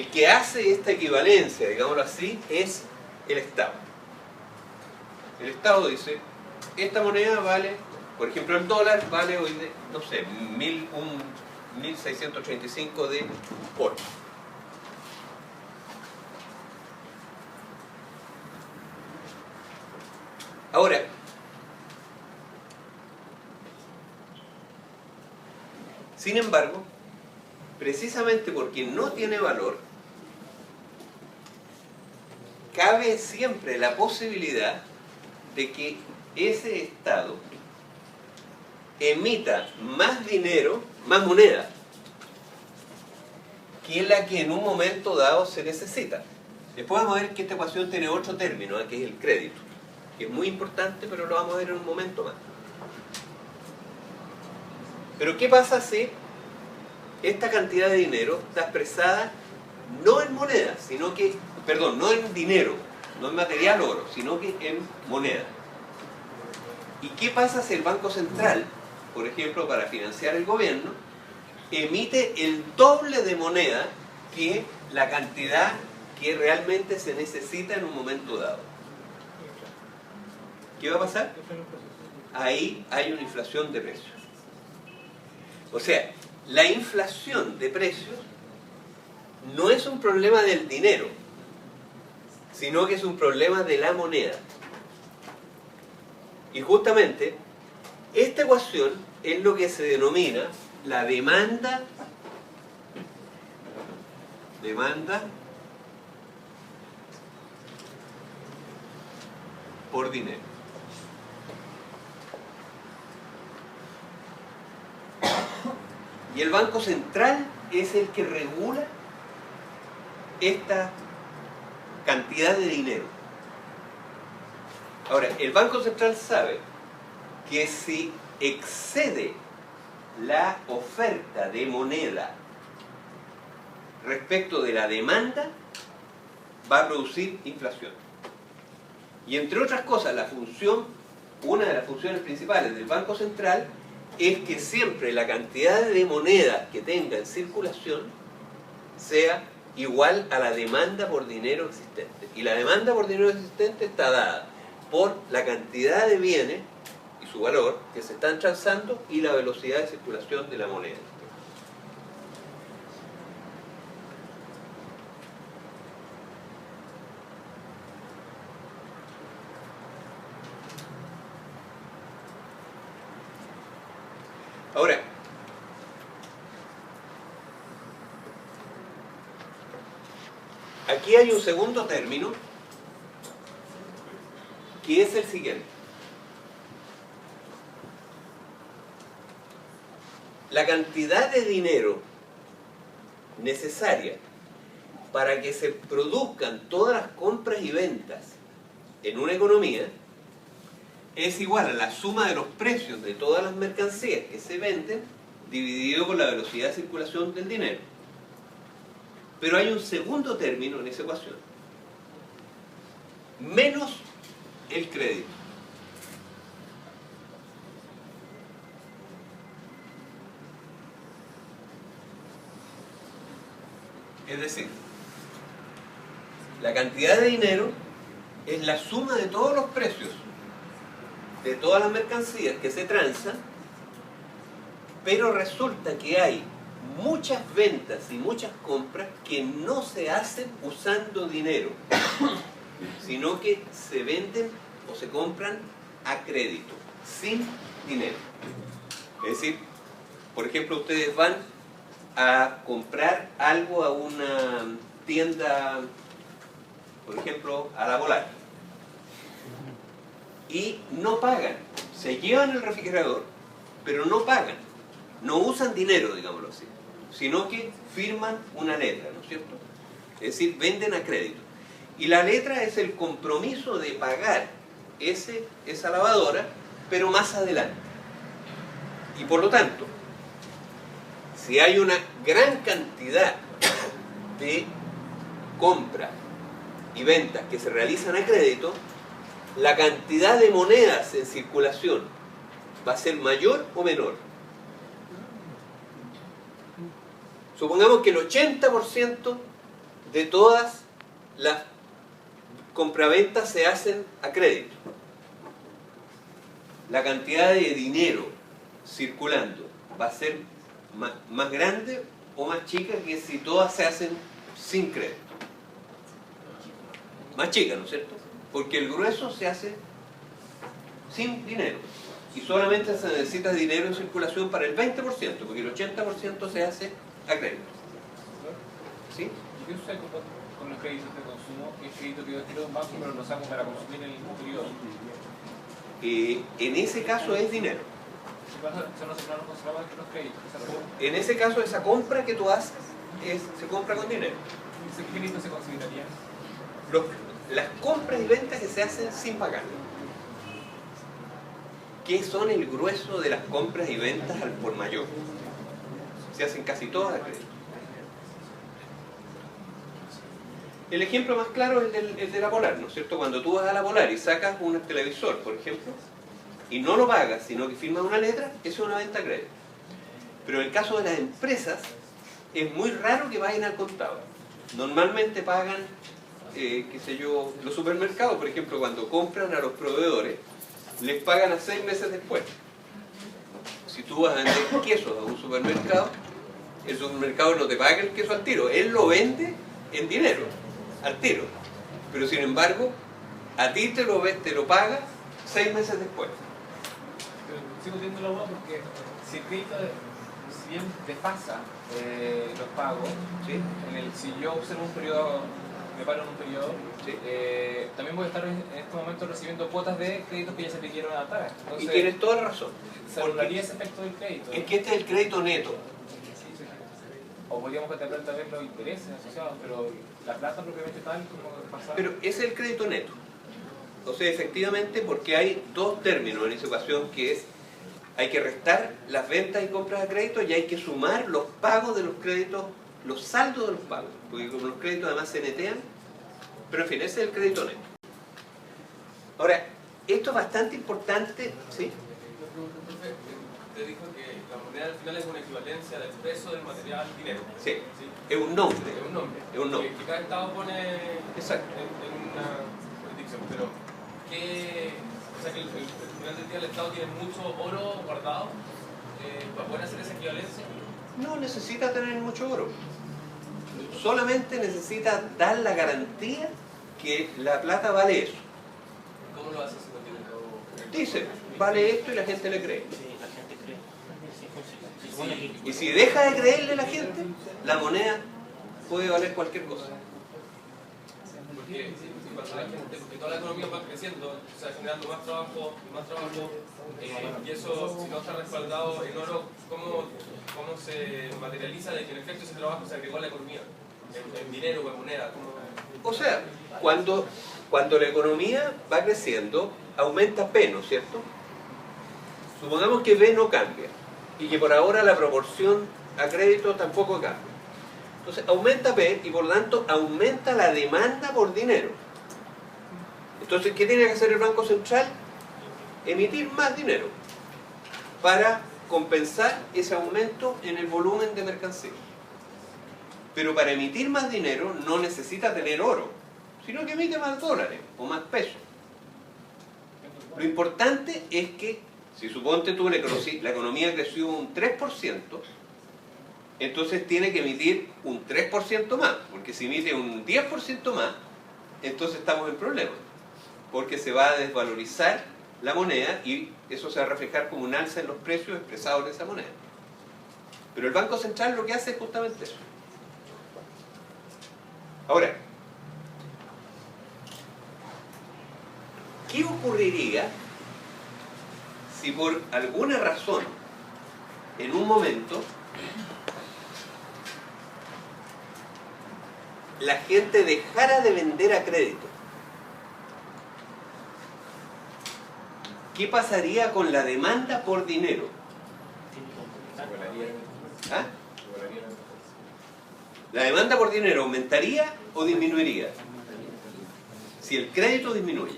que hace esta equivalencia, digámoslo así, es el Estado. El Estado dice, esta moneda vale, por ejemplo el dólar vale hoy, no sé, 1.635 de oro. Ahora, Sin embargo, precisamente porque no tiene valor, cabe siempre la posibilidad de que ese Estado emita más dinero, más moneda, que la que en un momento dado se necesita. Después vamos a ver que esta ecuación tiene otro término, que es el crédito, que es muy importante, pero lo vamos a ver en un momento más. Pero ¿qué pasa si esta cantidad de dinero está expresada no en moneda, sino que, perdón, no en dinero, no en material oro, sino que en moneda? ¿Y qué pasa si el Banco Central, por ejemplo, para financiar el gobierno, emite el doble de moneda que la cantidad que realmente se necesita en un momento dado? ¿Qué va a pasar? Ahí hay una inflación de precios. O sea, la inflación de precios no es un problema del dinero, sino que es un problema de la moneda. Y justamente esta ecuación es lo que se denomina la demanda por dinero. Y el Banco Central es el que regula esta cantidad de dinero. Ahora, el Banco Central sabe que si excede la oferta de moneda respecto de la demanda, va a producir inflación. Y entre otras cosas, una de las funciones principales del Banco Central es que siempre la cantidad de moneda que tenga en circulación sea igual a la demanda por dinero existente. Y la demanda por dinero existente está dada por la cantidad de bienes y su valor que se están transando y la velocidad de circulación de la moneda. Ahora, aquí hay un segundo término que es el siguiente. La cantidad de dinero necesaria para que se produzcan todas las compras y ventas en una economía es igual a la suma de los precios de todas las mercancías que se venden dividido por la velocidad de circulación del dinero. Pero hay un segundo término en esa ecuación, menos el crédito. Es decir, la cantidad de dinero es la suma de todos los precios de todas las mercancías que se transan, pero resulta que hay muchas ventas y muchas compras que no se hacen usando dinero, sino que se venden o se compran a crédito, sin dinero. Es decir, por ejemplo, ustedes van a comprar algo a una tienda, por ejemplo, a la Polar, y no pagan, se llevan el refrigerador, pero no pagan, no usan dinero, digámoslo así, sino que firman una letra, ¿no es cierto? Es decir, venden a crédito. Y la letra es el compromiso de pagar esa lavadora, pero más adelante. Y por lo tanto, si hay una gran cantidad de compras y ventas que se realizan a crédito, la cantidad de monedas en circulación va a ser mayor o menor. Supongamos que el 80% de todas las compraventas se hacen a crédito. La cantidad de dinero circulando va a ser más grande o más chica que si todas se hacen sin crédito. Más chica, ¿no es cierto? Porque el grueso se hace sin dinero. y solamente se necesita dinero en circulación para el 20%, porque el 80% se hace a crédito. ¿Sí? ¿Y qué sucede con los créditos de consumo? ¿Es crédito que yo quiero de un banco pero lo saco para consumir en el mismo periodo? En ese caso es dinero. ¿Qué pasa? ¿Se nos separaron conservados los créditos? En ese caso, esa compra que tú haces se compra con dinero. ¿Qué crédito se consideraría? Las compras y ventas que se hacen sin pagar. ¿Qué son el grueso de las compras y ventas al por mayor? Se hacen casi todas a crédito. El ejemplo más claro es el de la Polar, ¿no es cierto? Cuando tú vas a la Polar y sacas un televisor, por ejemplo, y no lo pagas, sino que firmas una letra, eso es una venta a crédito. Pero en el caso de las empresas, es muy raro que vayan al contado. Normalmente pagan, qué sé yo, los supermercados, por ejemplo, cuando compran a los proveedores, les pagan a 6 meses después. Si tú vas a vender quesos a un supermercado, el supermercado no te paga el queso al tiro, él lo vende en dinero, al tiro. Pero sin embargo, a ti te lo paga 6 meses después. Pero sigo teniendo la duda porque si el crédito, si bien desfasa los pagos, ¿Sí? si yo observo un periodo, me paro en un periodo, ¿Sí? también voy a estar en este momento recibiendo cuotas de créditos que ya se te quieren adaptar. Entonces, Y tienes toda la razón. se anularía ese efecto del crédito. Es que este es el crédito neto. O podríamos contemplar también los intereses asociados, pero la plata propiamente tal como pasar. Pero ese es el crédito neto. O sea, efectivamente, porque hay dos términos en esa ecuación, que es, hay que restar las ventas y compras a crédito y hay que sumar los pagos de los créditos, los saldos de los pagos, porque como los créditos además se netean, pero en fin, ese es el crédito neto. Ahora, esto es bastante importante, ¿sí? Te dijo que la moneda al final es una equivalencia del peso del material dinero. Sí, es un nombre. Es un nombre. Es un nombre. Que cada estado pone Exacto. en una jurisdicción. Pero, o sea que al final del día el Estado tiene mucho oro guardado para poder hacer esa equivalencia. No necesita tener mucho oro. Solamente necesita dar la garantía que la plata vale eso. ¿Cómo lo hace si no tiene oro? Dice, vale esto y la gente le cree. Sí, la gente cree. Sí, funciona. Se supone que- Y si deja de creerle la gente, la moneda puede valer cualquier cosa. Porque cuando la gente, porque toda la economía va creciendo, o sea, generando más trabajo, y eso, si no está respaldado en oro, ¿cómo se materializa de que en efecto ese trabajo se agregó a la economía? En dinero o en moneda. O sea, cuando la economía va creciendo, aumenta P, ¿no es cierto? Supongamos que B no cambia y que por ahora la proporción a crédito tampoco cambia. Entonces aumenta P y por lo tanto aumenta la demanda por dinero. Entonces, ¿qué tiene que hacer el Banco Central? Emitir más dinero para compensar ese aumento en el volumen de mercancía. Pero para emitir más dinero no necesita tener oro, sino que emite más dólares o más pesos. Lo importante es que, si suponte tú la economía creció un 3%, entonces tiene que emitir un 3% más, porque si emite un 10% más, entonces estamos en problemas, porque se va a desvalorizar la moneda y eso se va a reflejar como un alza en los precios expresados en esa moneda. Pero el Banco Central lo que hace es justamente eso. Ahora, ¿qué ocurriría si por alguna razón, en un momento, la gente dejara de vender a crédito? ¿Qué pasaría con la demanda por dinero? ¿Ah? ¿La demanda por dinero aumentaría o disminuiría? Si el crédito disminuye.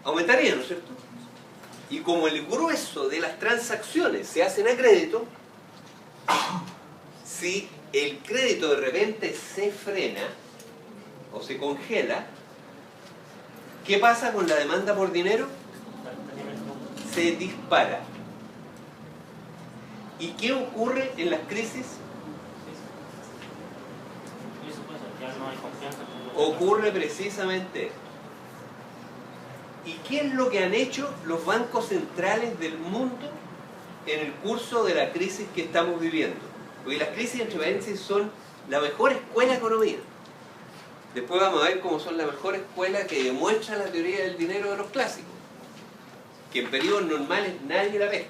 Aumentaría, ¿no es cierto? Y como el grueso de las transacciones se hacen a crédito, si el crédito de repente se frena o se congela, ¿qué pasa con la demanda por dinero? Se dispara. ¿Y qué ocurre en las crisis? Eso pasa, ya no hay confianza. Ocurre precisamente esto. ¿Y qué es lo que han hecho los bancos centrales del mundo en el curso de la crisis que estamos viviendo? Porque las crisis, entre paréntesis, son la mejor escuela de economía. Después vamos a ver cómo son la mejor escuela que demuestra la teoría del dinero de los clásicos, que en periodos normales nadie la pesca,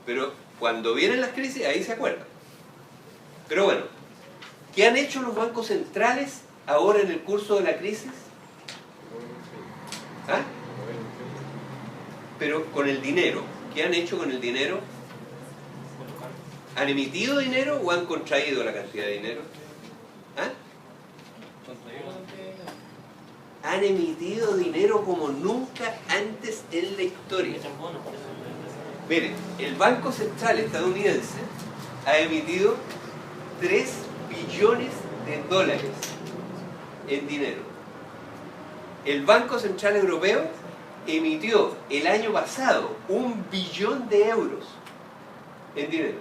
pero cuando vienen las crisis ahí se acuerdan. Pero bueno, ¿qué han hecho los bancos centrales ahora en el curso de la crisis? ¿Ah? Pero con el dinero, ¿qué han hecho con el dinero? ¿Han emitido dinero o han contraído la cantidad de dinero? ¿Ah? Han emitido dinero como nunca antes en la historia. Miren, el Banco Central estadounidense ha emitido 3 billones de dólares en dinero. El Banco Central Europeo emitió el año pasado 1 billón de euros en dinero.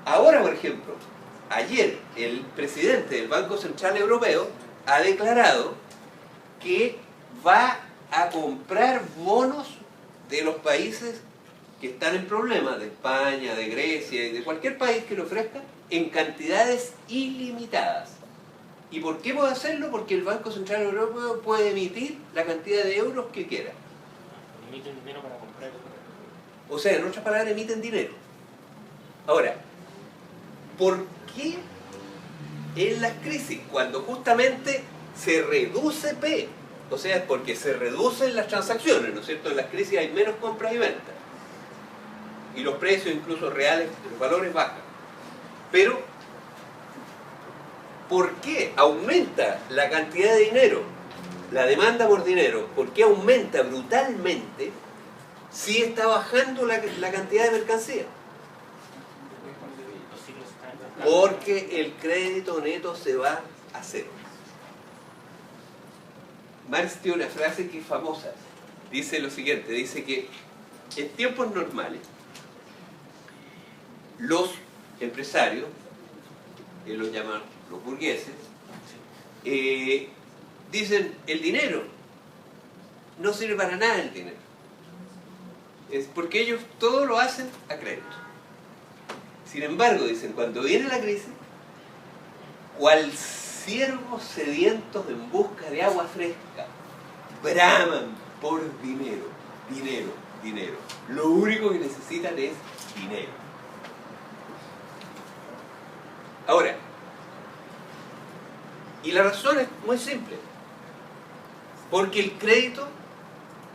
Ahora, por ejemplo, ayer el presidente del Banco Central Europeo ha declarado que va a comprar bonos de los países que están en problemas, de España, de Grecia y de cualquier país que lo ofrezca, en cantidades ilimitadas. ¿Y por qué puede hacerlo? Porque el Banco Central Europeo puede emitir la cantidad de euros que quiera. Emiten dinero para comprar. O sea, en otras palabras, emiten dinero. Ahora, ¿por qué en las crisis, cuando justamente se reduce P? O sea, es porque se reducen las transacciones, ¿no es cierto? En las crisis hay menos compras y ventas. Y los precios, incluso reales, los valores bajan. Pero, ¿por qué aumenta la cantidad de dinero, la demanda por dinero? ¿Por qué aumenta brutalmente si está bajando la cantidad de mercancía? Porque el crédito neto se va a cero. Marx tiene una frase que es famosa. Dice lo siguiente, dice que en tiempos normales los empresarios, él los llama los burgueses, dicen el dinero no sirve para nada, el dinero. Es porque ellos todo lo hacen a crédito. Sin embargo, dicen, cuando viene la crisis, cual ciervos sedientos en busca de agua fresca, braman por dinero, dinero, dinero. Lo único que necesitan es dinero. Ahora, y la razón es muy simple, porque el crédito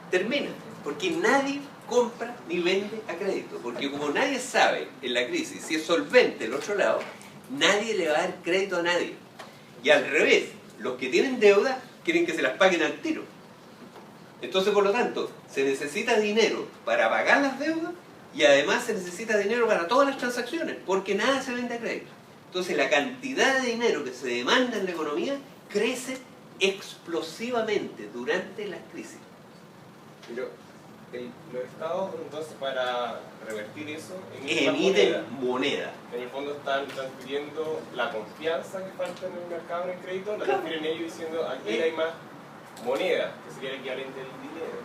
termina, porque nadie compra ni vende a crédito, porque como nadie sabe en la crisis si es solvente el otro lado, nadie le va a dar crédito a nadie. Y al revés, los que tienen deuda quieren que se las paguen al tiro. Entonces, por lo tanto, se necesita dinero para pagar las deudas y además se necesita dinero para todas las transacciones, porque nada se vende a crédito. Entonces, la cantidad de dinero que se demanda en la economía crece explosivamente durante las crisis. Pero los estados, entonces, para revertir eso, emiten moneda. En el fondo están transfiriendo la confianza que falta en el mercado, en el crédito, la transfieren ellos diciendo aquí hay más moneda, que sería el equivalente al dinero.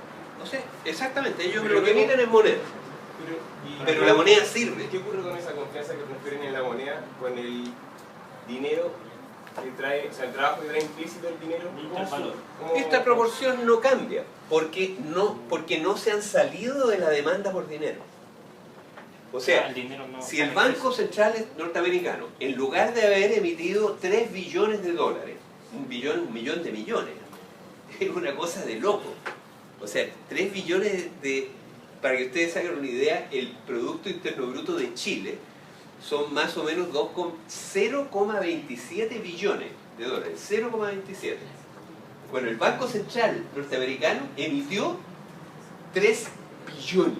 O sea, exactamente, ellos Pero lo que emiten es moneda. Pero la moneda sirve. ¿Qué ocurre con esa confianza que transfieren en la moneda, con el dinero que trae, o sea, el trabajo que trae implícito el dinero? Esta proporción no cambia, porque no se han salido de la demanda por dinero. O sea, si el Banco Central norteamericano, en lugar de haber emitido 3 billones de dólares, un millón de millones, es una cosa de loco. O sea, 3 billones para que ustedes hagan una idea, el Producto Interno Bruto de Chile son más o menos 0,27 billones de dólares. 0,27. Bueno, el Banco Central norteamericano emitió 3 billones.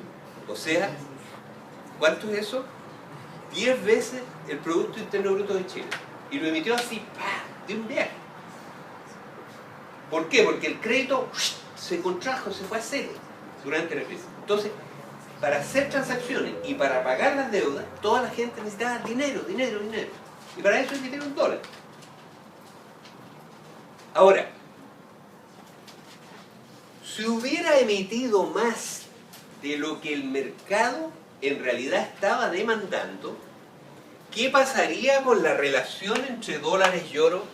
O sea, ¿cuánto es eso? 10 veces el Producto Interno Bruto de Chile. Y lo emitió así, ¡pah!, de un viaje. ¿Por qué? Porque el crédito se contrajo, se fue a cero durante la crisis. Entonces, para hacer transacciones y para pagar las deudas, toda la gente necesitaba dinero, dinero, dinero. Y para eso emitieron $. Ahora, si hubiera emitido más de lo que el mercado en realidad estaba demandando, ¿qué pasaría con la relación entre dólares y oro?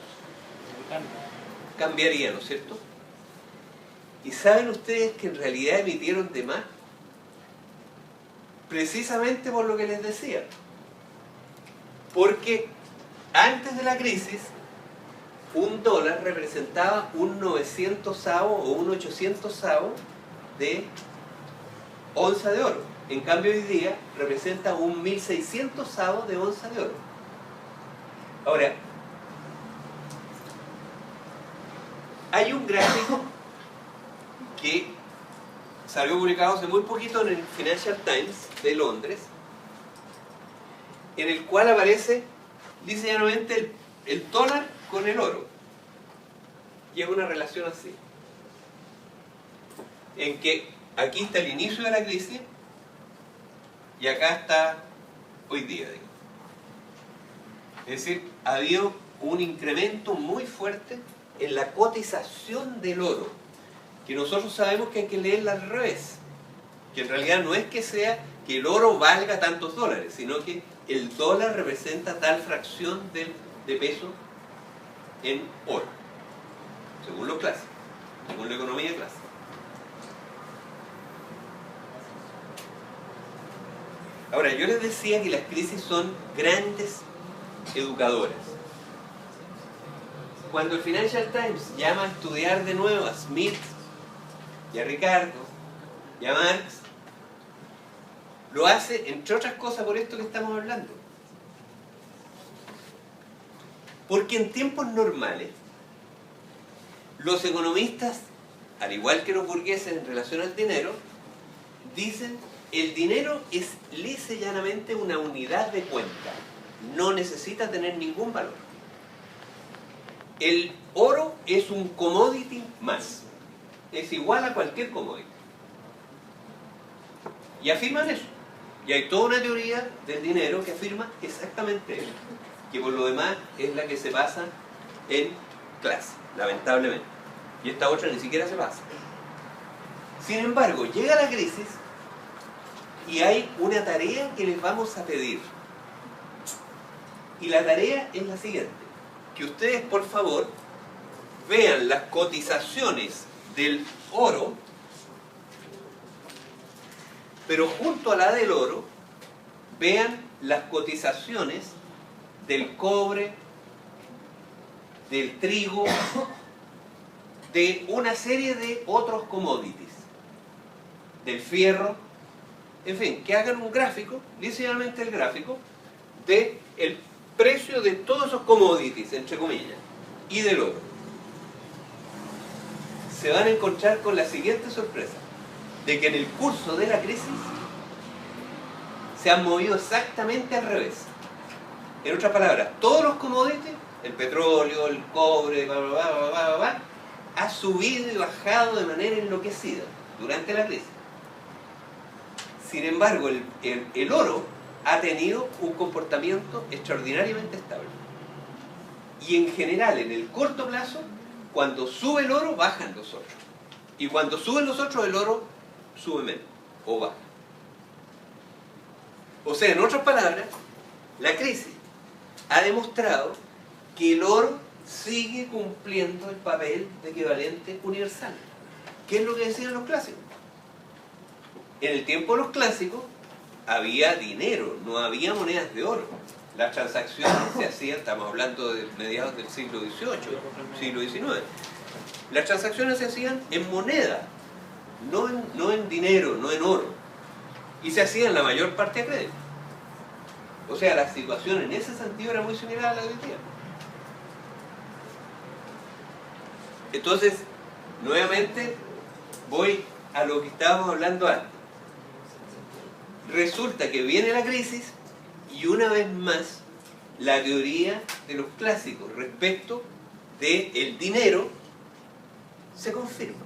Cambiaría, ¿no es cierto? ¿Y saben ustedes que en realidad emitieron de más? Precisamente por lo que les decía. Porque antes de la crisis, un dólar representaba un 900avo o un 800avo de onza de oro. En cambio hoy día representa un 1600avo de onza de oro. Ahora, hay un gráfico que salió publicado hace muy poquito en el Financial Times de Londres, en el cual aparece, dice llanamente, el dólar con el oro. Y es una relación así. En que aquí está el inicio de la crisis y acá está hoy día, digo. Es decir, ha habido un incremento muy fuerte en la cotización del oro, que nosotros sabemos que hay que leerla al revés, que en realidad no es que sea que el oro valga tantos dólares, sino que el dólar representa tal fracción de peso en oro, según los clásicos, según la economía clásica. Ahora, yo les decía que las crisis son grandes educadoras. Cuando el Financial Times llama a estudiar de nuevo a Smith y a Ricardo y a Marx, lo hace, entre otras cosas, por esto que estamos hablando. Porque en tiempos normales, los economistas, al igual que los burgueses en relación al dinero, dicen el dinero es lisa y llanamente una unidad de cuenta, no necesita tener ningún valor. El oro es un commodity más, es igual a cualquier commodity. Y afirman eso. Y hay toda una teoría del dinero que afirma exactamente eso, que por lo demás es la que se basa en clase, lamentablemente. Y esta otra ni siquiera se basa. Sin embargo, llega la crisis y hay una tarea que les vamos a pedir. Y la tarea es la siguiente: que ustedes, por favor, vean las cotizaciones del oro, pero junto a la del oro, vean las cotizaciones del cobre, del trigo, de una serie de otros commodities, del fierro, en fin, que hagan un gráfico, literalmente el gráfico, de el precio de todos esos commodities, entre comillas, y del oro. Se van a encontrar con la siguiente sorpresa, de que en el curso de la crisis se han movido exactamente al revés. En otras palabras, todos los commodities, el petróleo, el cobre, ha subido y bajado de manera enloquecida durante la crisis. Sin embargo, el oro ha tenido un comportamiento extraordinariamente estable. Y en general, en el corto plazo, cuando sube el oro, bajan los otros. Y cuando suben los otros, el oro sube menos o baja. O sea, en otras palabras, la crisis ha demostrado que el oro sigue cumpliendo el papel de equivalente universal. ¿Qué es lo que decían los clásicos? En el tiempo de los clásicos había dinero, no había monedas de oro. Las transacciones se hacían, estamos hablando de mediados del siglo XVIII, siglo XIX. Las transacciones se hacían en moneda, no en dinero, no en oro. Y se hacían la mayor parte a crédito. O sea, la situación en ese sentido era muy similar a la de hoy día. Entonces, nuevamente, voy a lo que estábamos hablando antes. Resulta que viene la crisis y una vez más la teoría de los clásicos respecto del dinero se confirma.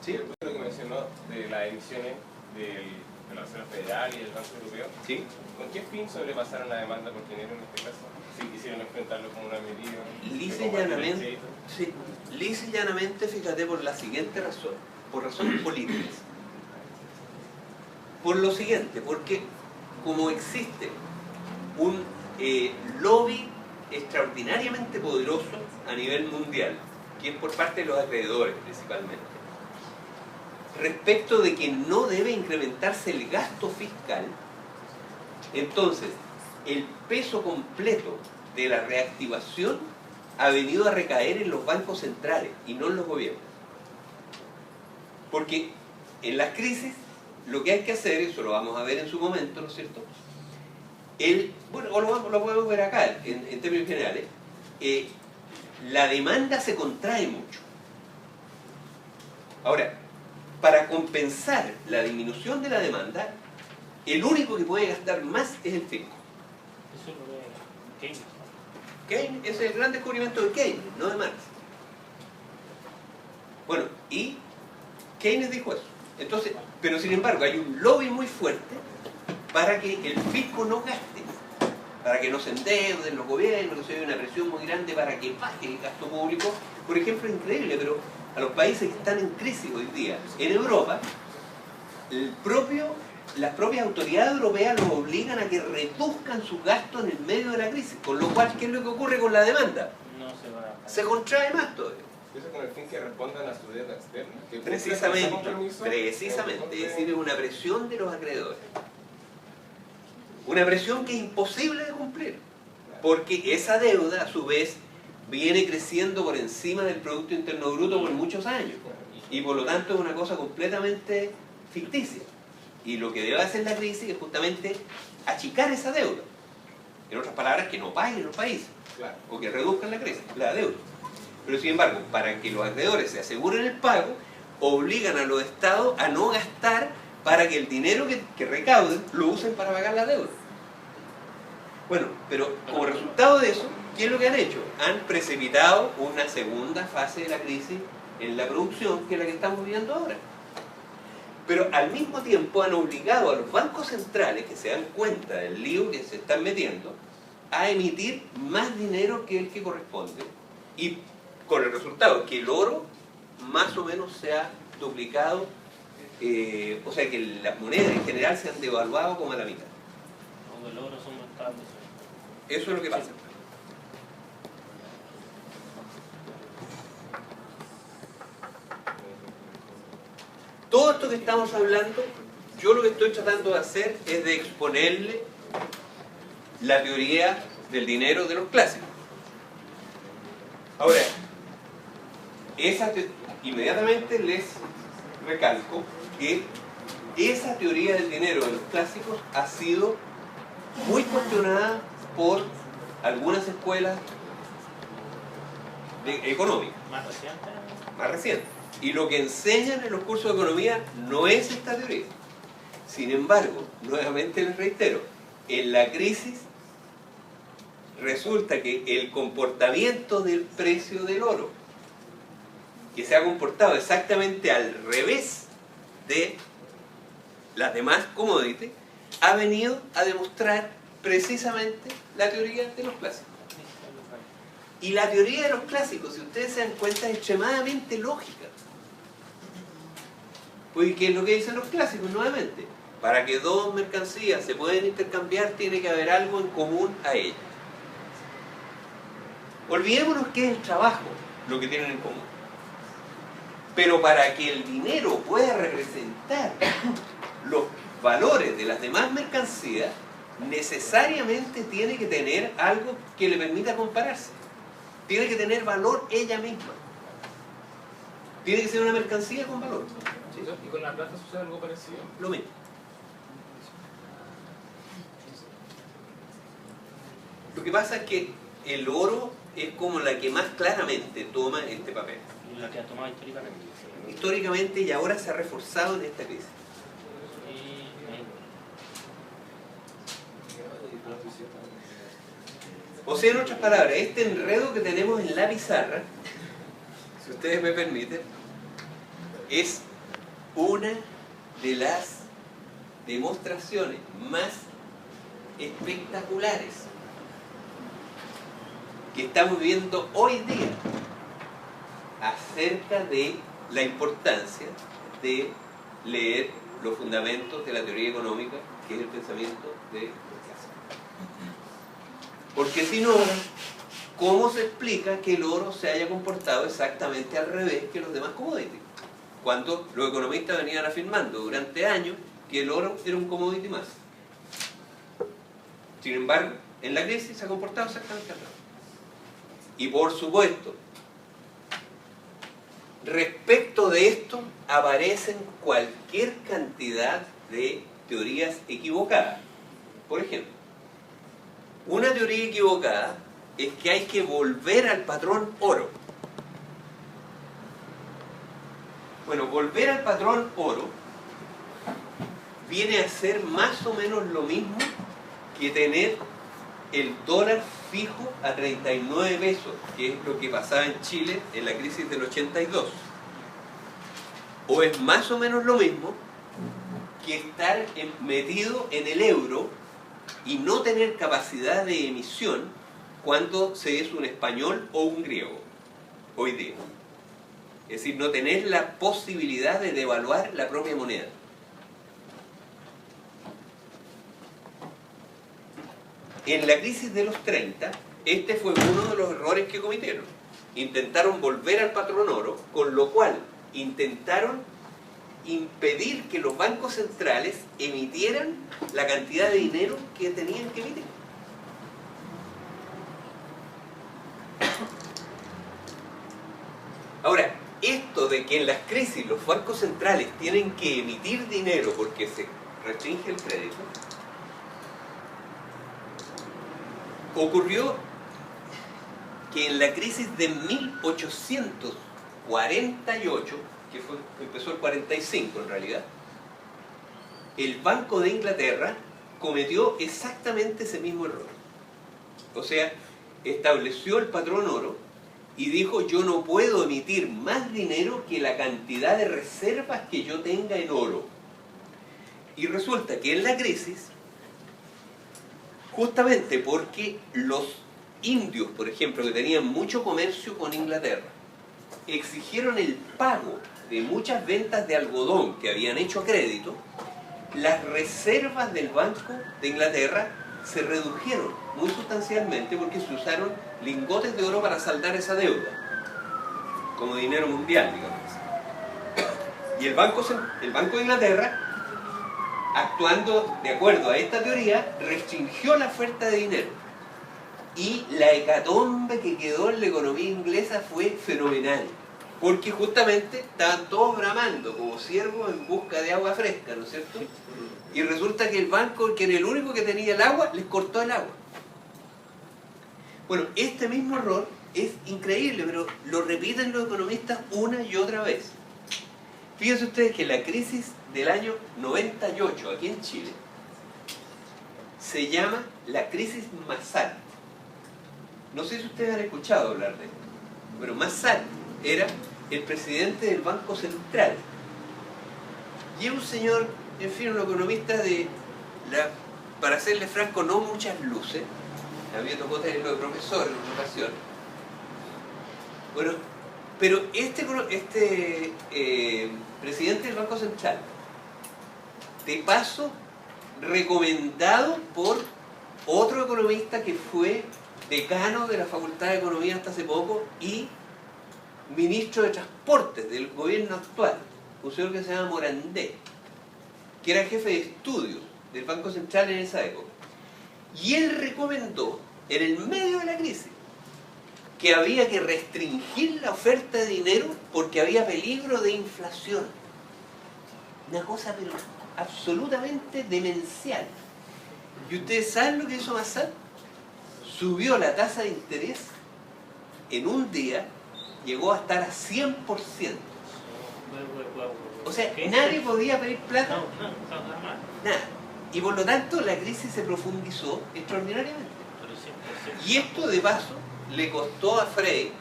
¿Sí? Lo que mencionó de las emisiones de la Reserva Federal y del Banco Europeo. ¿Sí? ¿Con qué fin sobrepasaron la demanda por dinero en este caso? Si quisieron enfrentarlo como una medida. Lisa y llanamente, sí, lisa y llanamente, fíjate, por la siguiente razón, por razones políticas. Por lo siguiente, porque como existe un lobby extraordinariamente poderoso a nivel mundial, que es por parte de los acreedores principalmente, respecto de que no debe incrementarse el gasto fiscal, entonces el peso completo de la reactivación ha venido a recaer en los bancos centrales y no en los gobiernos. Porque en las crisis lo que hay que hacer, eso lo vamos a ver en su momento, ¿no es cierto? Bueno, o lo podemos ver acá en términos generales, la demanda se contrae mucho. Ahora, para compensar la disminución de la demanda, el único que puede gastar más es el fisco. Eso lo ve Keynes. Keynes es el gran descubrimiento de Keynes, no de Marx. Bueno, y Keynes dijo eso. Entonces, pero sin embargo hay un lobby muy fuerte para que el fisco no gaste, para que no se endeuden los gobiernos, que se ve una presión muy grande para que baje el gasto público. Por ejemplo, es increíble, pero a los países que están en crisis hoy día, en Europa, las propias autoridades europeas los obligan a que reduzcan sus gastos en el medio de la crisis, con lo cual, ¿qué es lo que ocurre con la demanda? No se va a... Se contrae más todavía. Eso con el fin que respondan a su deuda externa. Que Precisamente, precisamente. es decir, es una presión de los acreedores. Una presión que es imposible de cumplir, porque esa deuda, a su vez, viene creciendo por encima del Producto Interno Bruto por muchos años, y por lo tanto es una cosa completamente ficticia. Y lo que debe hacer la crisis es justamente achicar esa deuda. En otras palabras, que no paguen los países, Claro. o que reduzcan la deuda. Pero sin embargo, para que los acreedores se aseguren el pago, obligan a los estados a no gastar para que el dinero que recauden lo usen para pagar la deuda. Bueno, pero como resultado de eso, ¿qué es lo que han hecho? Han precipitado una segunda fase de la crisis en la producción, que es la que estamos viviendo ahora. Pero al mismo tiempo han obligado a los bancos centrales, que se dan cuenta del lío que se están metiendo, a emitir más dinero que el que corresponde, y con el resultado que el oro más o menos se ha duplicado, o sea que las monedas en general se han devaluado como a la mitad. Los del oro son más estables. Eso es lo que pasa. Todo esto que estamos hablando, yo lo que estoy tratando de hacer es de exponerle la teoría del dinero de los clásicos. Ahora, inmediatamente les recalco que esa teoría del dinero de los clásicos ha sido muy cuestionada por algunas escuelas económicas Más reciente. más recientes. Y lo que enseñan en los cursos de economía no es esta teoría. Sin embargo, nuevamente les reitero, en la crisis resulta que el comportamiento del precio del oro, que se ha comportado exactamente al revés de las demás commodities, ha venido a demostrar precisamente la teoría de los clásicos. Y la teoría de los clásicos, si ustedes se dan cuenta, es extremadamente lógica. Pues, ¿qué es lo que dicen los clásicos? Nuevamente, para que dos mercancías se puedan intercambiar, tiene que haber algo en común a ellas. Olvidémonos que es el trabajo lo que tienen en común. Pero para que el dinero pueda representar los valores de las demás mercancías, necesariamente tiene que tener algo que le permita compararse. Tiene que tener valor ella misma. Tiene que ser una mercancía con valor. ¿Sí? ¿Y con la plata sucede algo parecido? Lo mismo. Lo que pasa es que el oro es como la que más claramente toma este papel. Y la que ha tomado históricamente. Históricamente, y ahora se ha reforzado en esta crisis. O sea, en otras palabras, este enredo que tenemos en la pizarra, si ustedes me permiten, es una de las demostraciones más espectaculares que estamos viendo hoy día acerca de la importancia de leer los fundamentos de la teoría económica, que es el pensamiento de Picasso. Porque si no, ¿cómo se explica que el oro se haya comportado exactamente al revés que los demás commodities? Cuando los economistas venían afirmando durante años que el oro era un commodity más. Sin embargo, en la crisis se ha comportado exactamente al revés. Y por supuesto, respecto de esto aparecen cualquier cantidad de teorías equivocadas. Por ejemplo, una teoría equivocada es que hay que volver al patrón oro. Bueno, volver al patrón oro viene a ser más o menos lo mismo que tener el dólar fijo a 39 pesos, que es lo que pasaba en Chile en la crisis del 82. O es más o menos lo mismo que estar metido en el euro y no tener capacidad de emisión cuando se es un español o un griego, hoy día. Es decir, no tener la posibilidad de devaluar la propia moneda. En la crisis de los 30, este fue uno de los errores que cometieron. Intentaron volver al patrón oro, con lo cual intentaron impedir que los bancos centrales emitieran la cantidad de dinero que tenían que emitir. Ahora, esto de que en las crisis los bancos centrales tienen que emitir dinero porque se restringe el crédito, ocurrió que en la crisis de 1848, que empezó el 45 en realidad, el Banco de Inglaterra cometió exactamente ese mismo error. O sea, estableció el patrón oro y dijo: yo no puedo emitir más dinero que la cantidad de reservas que yo tenga en oro. Y resulta que en la crisis, justamente porque los indios, por ejemplo, que tenían mucho comercio con Inglaterra, exigieron el pago de muchas ventas de algodón que habían hecho a crédito, las reservas del Banco de Inglaterra se redujeron muy sustancialmente porque se usaron lingotes de oro para saldar esa deuda, como dinero mundial, digamos. Y el Banco de Inglaterra, actuando de acuerdo a esta teoría, restringió la oferta de dinero. Y la hecatombe que quedó en la economía inglesa fue fenomenal, porque justamente estaban todos bramando como ciervos en busca de agua fresca, ¿no es cierto? Y resulta que el banco, que era el único que tenía el agua, les cortó el agua. Bueno, este mismo error es increíble, pero lo repiten los economistas una y otra vez. Fíjense ustedes que la crisis del año 98 aquí en Chile se llama la crisis Massad. No sé si ustedes han escuchado hablar de esto, pero Massad era el presidente del Banco Central. Y es un señor, en fin, un economista de, para serle franco, no muchas luces. A mí me tocó tenerlo de profesor en una ocasión. Bueno, pero este presidente del Banco Central, de paso, recomendado por otro economista que fue decano de la Facultad de Economía hasta hace poco y ministro de Transportes del gobierno actual, un señor que se llama Morandé, que era jefe de estudios del Banco Central en esa época. Y él recomendó, en el medio de la crisis, que había que restringir la oferta de dinero porque había peligro de inflación. Una cosa pero absolutamente demencial. ¿Y ustedes saben lo que hizo Massad? Subió la tasa de interés en un día, llegó a estar a 100%. O sea, nadie podía pedir plata. Nada. Y por lo tanto la crisis se profundizó extraordinariamente. Y esto de paso le costó a Frey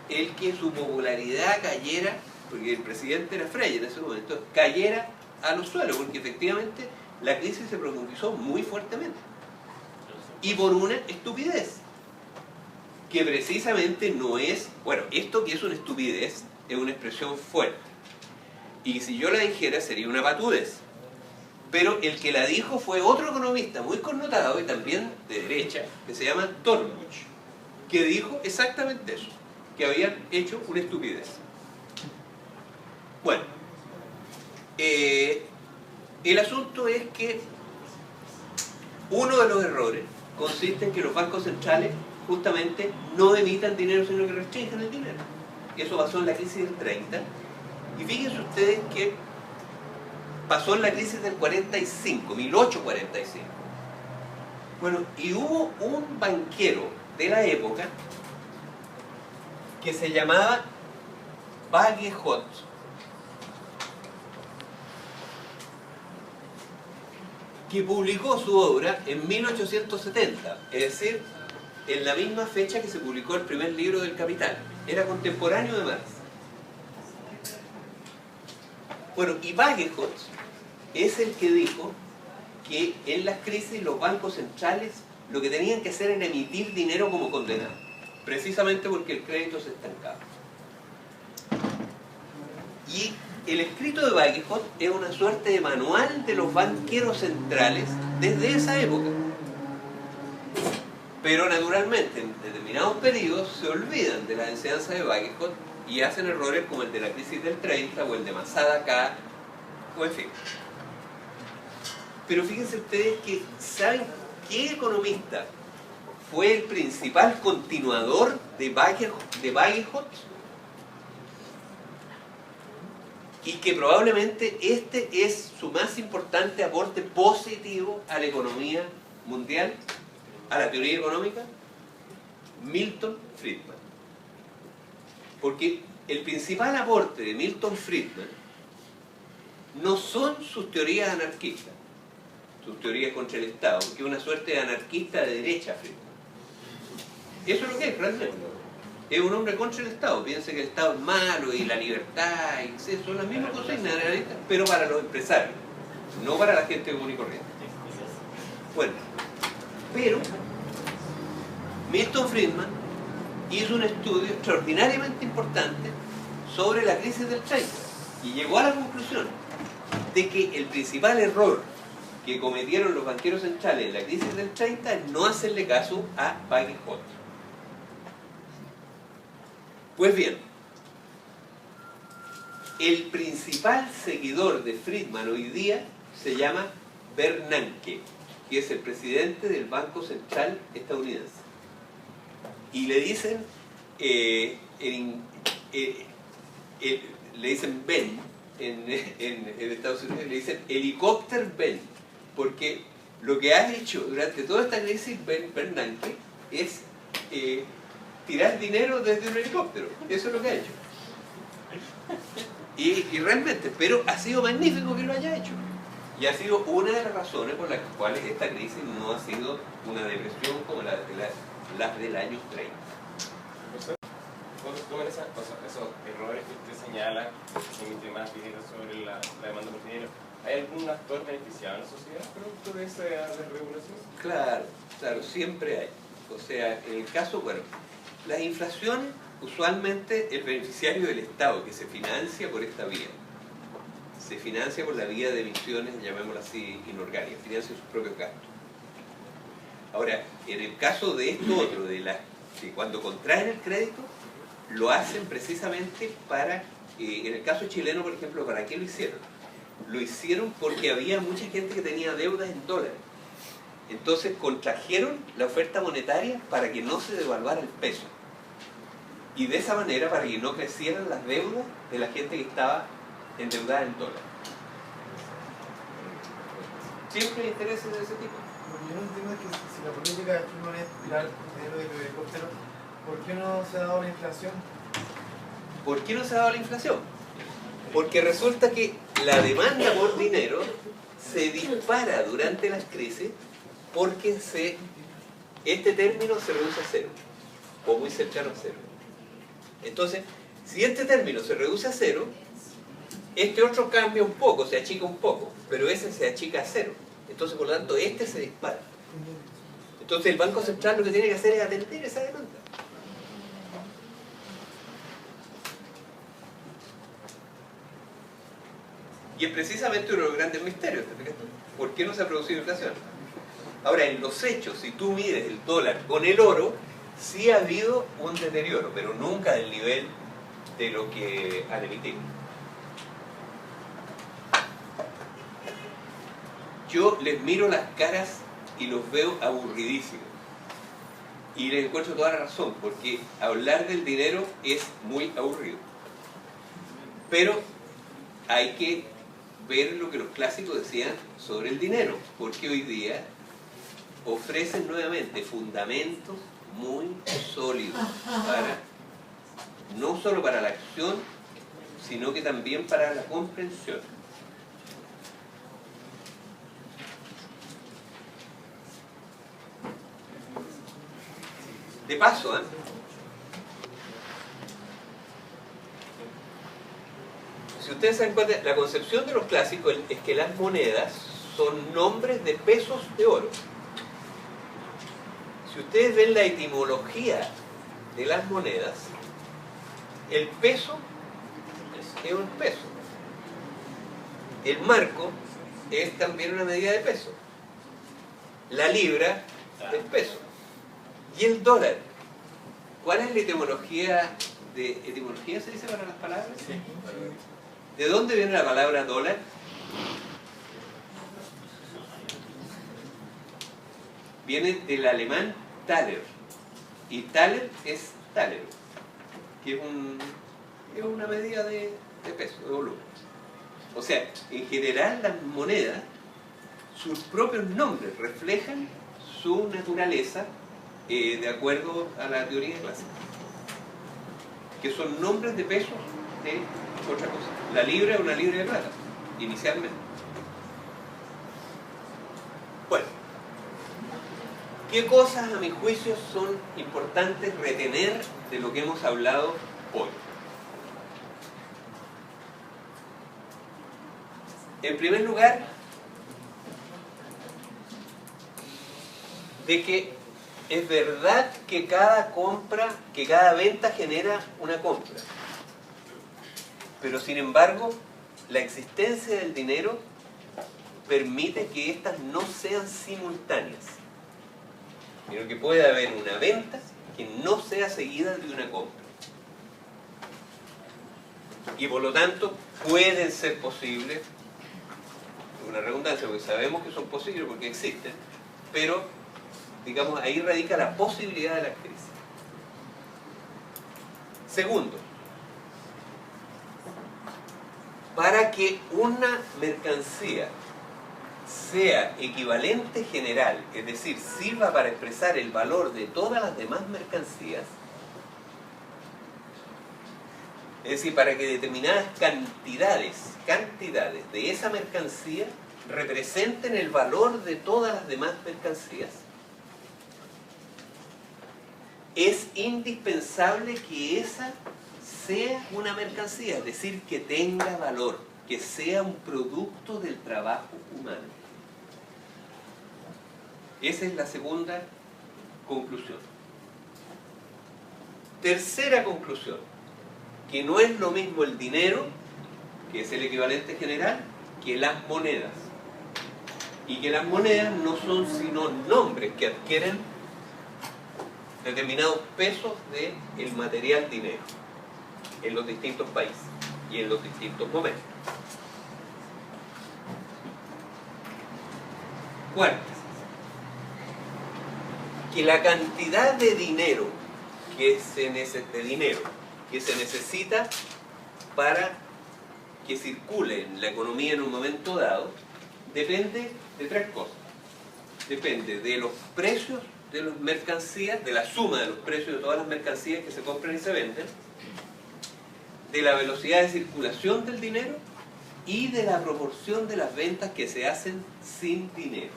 el que su popularidad cayera, porque el presidente era Frey en ese momento, cayera a los suelos, porque efectivamente la crisis se profundizó muy fuertemente. Y por una estupidez, que precisamente no es, bueno, esto que es una estupidez es una expresión fuerte. Y si yo la dijera sería una patudez. Pero el que la dijo fue otro economista muy connotado y también de derecha, que se llama Dornbusch, que dijo exactamente eso, que habían hecho una estupidez. Bueno, el asunto es que uno de los errores consiste en que los bancos centrales justamente no emitan dinero, sino que restringen el dinero. Eso pasó en la crisis del 30. Y fíjense ustedes que pasó en la crisis del 45, 1845. Bueno, y hubo un banquero de la época que se llamaba Bagehot, que publicó su obra en 1870, es decir, en la misma fecha que se publicó el primer libro del Capital. Era contemporáneo de Marx. Bueno, y Bagehot es el que dijo que en las crisis los bancos centrales lo que tenían que hacer era emitir dinero como condenado, precisamente porque el crédito se estancaba. Y el escrito de Bagehot es una suerte de manual de los banqueros centrales desde esa época. Pero naturalmente en determinados periodos se olvidan de las enseñanzas de Bagehot y hacen errores como el de la crisis del 30 o el de Masada acá, o en fin. Pero fíjense ustedes que, ¿saben qué economista fue el principal continuador de Bagehot? Y que probablemente este es su más importante aporte positivo a la economía mundial, a la teoría económica, Milton Friedman. Porque el principal aporte de Milton Friedman no son sus teorías anarquistas, sus teorías contra el Estado, porque es una suerte de anarquista de derecha Friedman. Eso es lo que es realmente. Es un hombre contra el Estado, piensa que el Estado es malo y la libertad, y son las mismas consignas anarquistas, pero para los empresarios, no para la gente común y corriente. Bueno, pero Milton Friedman hizo un estudio extraordinariamente importante sobre la crisis del 30 y llegó a la conclusión de que el principal error que cometieron los banqueros centrales en la crisis del 30 es no hacerle caso a Bagehot. Pues bien, el principal seguidor de Friedman hoy día se llama Bernanke, que es el presidente del Banco Central estadounidense. Y le dicen, le dicen Ben en Estados Unidos, le dicen helicóptero Ben, porque lo que ha hecho durante toda esta crisis Bernanke es tirar dinero desde un helicóptero. Eso es lo que ha hecho. Y realmente, pero ha sido magnífico que lo haya hecho. Y ha sido una de las razones por las cuales esta crisis no ha sido una depresión como las del año 30. ¿Cómo en esos errores que usted señala, que emite más dinero sobre la demanda por dinero, hay algún actor beneficiado en la sociedad producto de esa desregulación? Claro, claro, siempre hay. O sea, en el caso, bueno, las inflaciones, usualmente el beneficiario del Estado, que se financia por esta vía, se financia por la vía de emisiones, llamémoslo así, inorgánicas, financia sus propios gastos. Ahora, en el caso de esto otro, de cuando contraen el crédito, lo hacen precisamente para, en el caso chileno, por ejemplo, ¿para qué lo hicieron? Lo hicieron porque había mucha gente que tenía deudas en dólares. Entonces contrajeron la oferta monetaria para que no se devaluara el peso. Y de esa manera, para que no crecieran las deudas de la gente que estaba endeudada en dólares. Siempre hay intereses de ese tipo. Lo que yo no entiendo es que si la política de Friedman es tirar dinero del helicóptero, ¿por qué no se ha dado la inflación? ¿Por qué no se ha dado la inflación? Porque resulta que la demanda por dinero se dispara durante las crisis porque este término se reduce a cero, o muy cercano a cero. Entonces, si este término se reduce a cero, este otro cambia un poco, se achica un poco, pero ese se achica a cero. Entonces, por lo tanto, este se dispara. Entonces, el Banco Central lo que tiene que hacer es atender esa demanda. Y es precisamente uno de los grandes misterios, ¿te fijas? ¿Por qué no se ha producido inflación? Ahora, en los hechos, si tú mides el dólar con el oro, sí ha habido un deterioro, pero nunca del nivel de lo que han emitido. Yo les miro las caras y los veo aburridísimos. Y les encuentro toda la razón, porque hablar del dinero es muy aburrido. Pero hay que ver lo que los clásicos decían sobre el dinero, porque hoy día ofrecen nuevamente fundamentos muy sólidos para, no solo para la acción, sino que también para la comprensión. De paso, si ustedes se dan cuenta, la concepción de los clásicos es que las monedas son nombres de pesos de oro. Si ustedes ven la etimología de las monedas, el peso es un peso. El marco es también una medida de peso. La libra es peso. Y el dólar, ¿cuál es la etimología de etimología se dice para las palabras? Sí. ¿De dónde viene la palabra dólar? Viene del alemán Thaler, y Thaler es Thaler, que es una medida de peso, de volumen. O sea, en general las monedas, sus propios nombres reflejan su naturaleza de acuerdo a la teoría clásica, que son nombres de pesos de otra cosa. La libra es una libra de plata, inicialmente. Bueno, ¿qué cosas a mi juicio son importantes retener de lo que hemos hablado hoy? En primer lugar, de que es verdad que cada venta genera una compra. Pero sin embargo, la existencia del dinero permite que éstas no sean simultáneas, sino que puede haber una venta que no sea seguida de una compra. Y por lo tanto, pueden ser posibles, una redundancia, porque sabemos que son posibles porque existen, pero digamos, ahí radica la posibilidad de la crisis. Segundo, para que una mercancía sea equivalente general, es decir, sirva para expresar el valor de todas las demás mercancías, es decir, para que determinadas cantidades de esa mercancía representen el valor de todas las demás mercancías, es indispensable que esa sea una mercancía, es decir, que tenga valor, que sea un producto del trabajo humano. Esa es la segunda conclusión. Tercera conclusión, que no es lo mismo el dinero, que es el equivalente general, que las monedas. Y que las monedas no son sino nombres que adquieren determinados pesos del material dinero en los distintos países y en los distintos momentos. Cuarto, que la cantidad de dinero que se necesita para que circule en la economía en un momento dado depende de tres cosas. Depende de los precios de las mercancías, de la suma de los precios de todas las mercancías que se compran y se venden, de la velocidad de circulación del dinero y de la proporción de las ventas que se hacen sin dinero,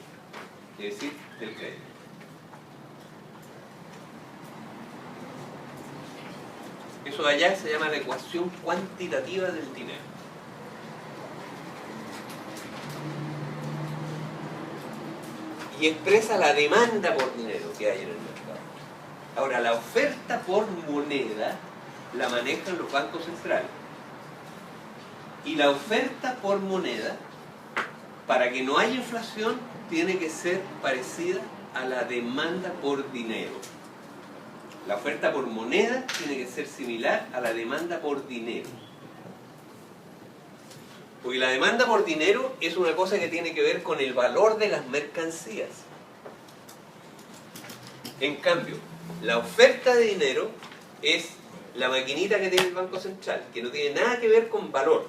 es decir, del crédito. Eso de allá se llama la ecuación cuantitativa del dinero. y expresa la demanda por dinero que hay en el mercado. Ahora, la oferta por moneda la manejan los bancos centrales. Y la oferta por moneda, para que no haya inflación, tiene que ser parecida a la demanda por dinero. La oferta por moneda tiene que ser similar a la demanda por dinero. Porque la demanda por dinero es una cosa que tiene que ver con el valor de las mercancías. En cambio, la oferta de dinero es la maquinita que tiene el Banco Central, que no tiene nada que ver con valor,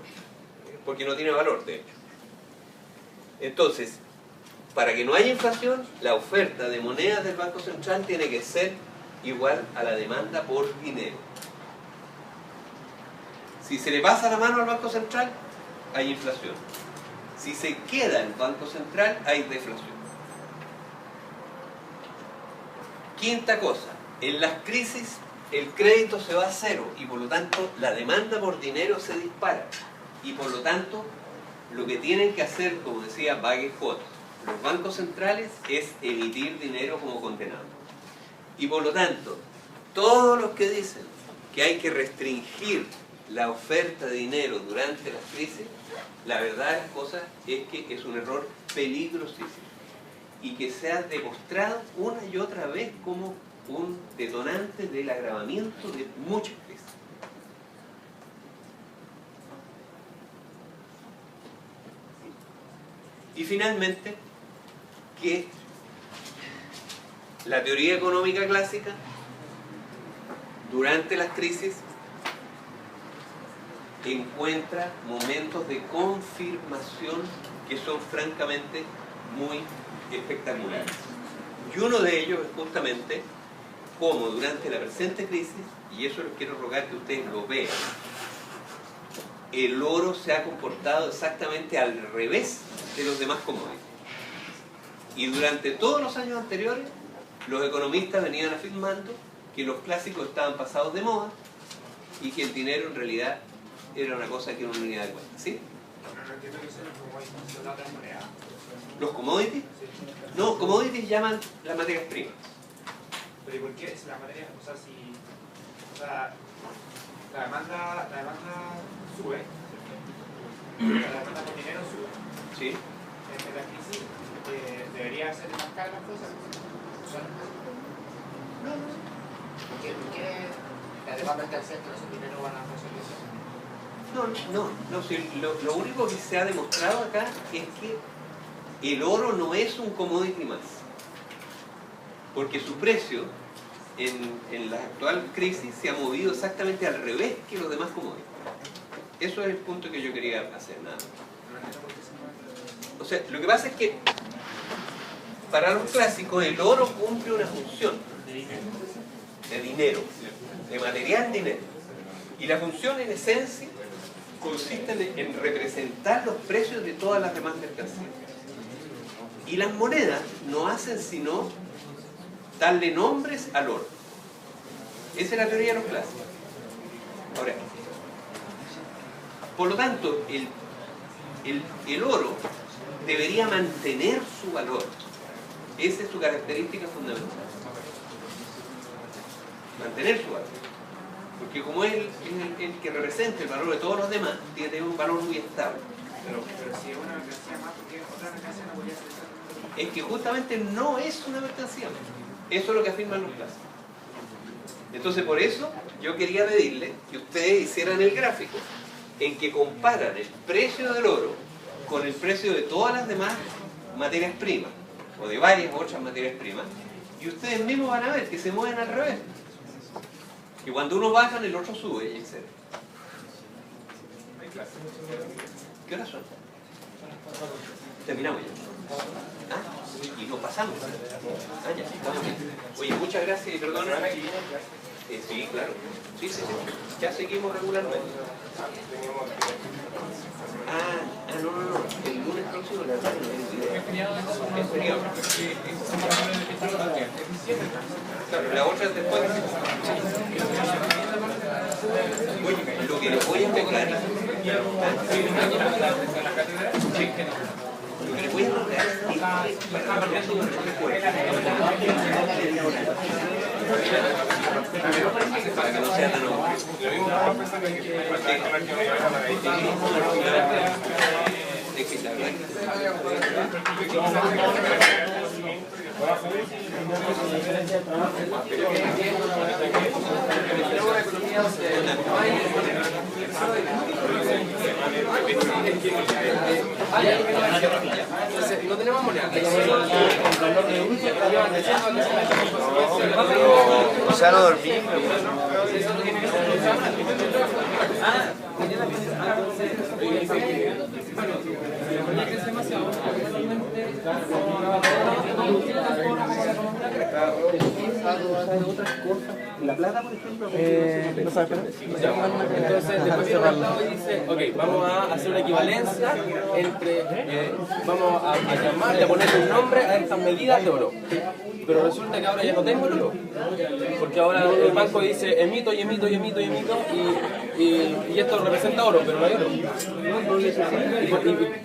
porque no tiene valor, de hecho. Entonces, para que no haya inflación, la oferta de monedas del Banco Central tiene que ser igual a la demanda por dinero. Si se le pasa la mano al Banco Central, hay inflación. Si se queda el Banco Central, hay deflación. Quinta cosa, en las crisis el crédito se va a cero y por lo tanto la demanda por dinero se dispara. Y por lo tanto, lo que tienen que hacer, como decía Baget-Hot, los bancos centrales es emitir dinero como condenado. Y por lo tanto, todos los que dicen que hay que restringir la oferta de dinero durante las crisis, la verdad de las cosas es que es un error peligrosísimo y que se ha demostrado una y otra vez como un detonante del agravamiento de muchas crisis. Y finalmente, que la teoría económica clásica durante las crisis encuentra momentos de confirmación que son francamente muy espectaculares. Y uno de ellos es justamente cómo durante la presente crisis, y eso les quiero rogar que ustedes lo vean, el oro se ha comportado exactamente al revés de los demás commodities. Y durante todos los años anteriores, los economistas venían afirmando que los clásicos estaban pasados de moda y que el dinero en realidad era una cosa que uno no tenía de cuenta. ¿Sí? ¿Los commodities? No, commodities llaman las materias primas. Pero ¿y por qué es la materia? O sea, si la demanda sube, la demanda por dinero sube. Sí. En la crisis debería ser más cara las cosas. ¿Por qué la demanda está al centro, esos dinero van a resolver eso? No, si lo único que se ha demostrado acá es que el oro no es un commodity más. Porque su precio en la actual crisis se ha movido exactamente al revés que los demás commodities. Eso es el punto que yo quería hacer, nada más. O sea, lo que pasa es que para los clásicos el oro cumple una función de dinero, de material dinero. Y la función en esencia consiste en representar los precios de todas las demás mercancías. Y las monedas no hacen sino darle nombres al oro. Esa es la teoría de los clásicos. Ahora, por lo tanto, el oro debería mantener su valor. Esa es su característica fundamental. Mantener su valor. Porque como es el que representa el valor de todos los demás, tiene un valor muy estable. Pero si es una mercancía más, ¿por qué otra mercancía no podría ser esa? Es que justamente no es una mercancía. Eso es lo que afirman los clásicos. Entonces, por eso yo quería pedirle que ustedes hicieran el gráfico en que comparan el precio del oro con el precio de todas las demás materias primas, o de varias otras materias primas, y ustedes mismos van a ver que se mueven al revés. Que cuando uno baja, el otro sube, y etc. ¿Qué horas son? Terminamos ya. ¿Ah? Y nos pasamos. Ah, ya, estamos bien. Oye, muchas gracias y perdón. Sí, claro. Sí. Ya seguimos regularmente. No. El lunes próximo la tarde es feriado. Es feriado. Claro, la otra es después. Oye, lo que les voy a explicar. Lo que le voy a rogar para que no sea tan obvio. Lo mismo estaba pensando que No tenemos moneda. O sea, no dormí. La plata, por ejemplo, no sabes, entonces después viene el Estado y dice, ok, vamos a hacer una equivalencia entre, vamos a llamarle, a ponerle un nombre a estas medidas de oro. Pero resulta que ahora ya no tengo el oro, porque ahora el banco dice emito y emito y emito y emito y esto representa oro, pero no hay oro. ¿Y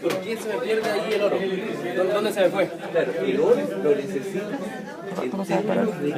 por qué se me pierde ahí el oro? ¿Dónde se me fue? Claro, el oro lo necesita en términos de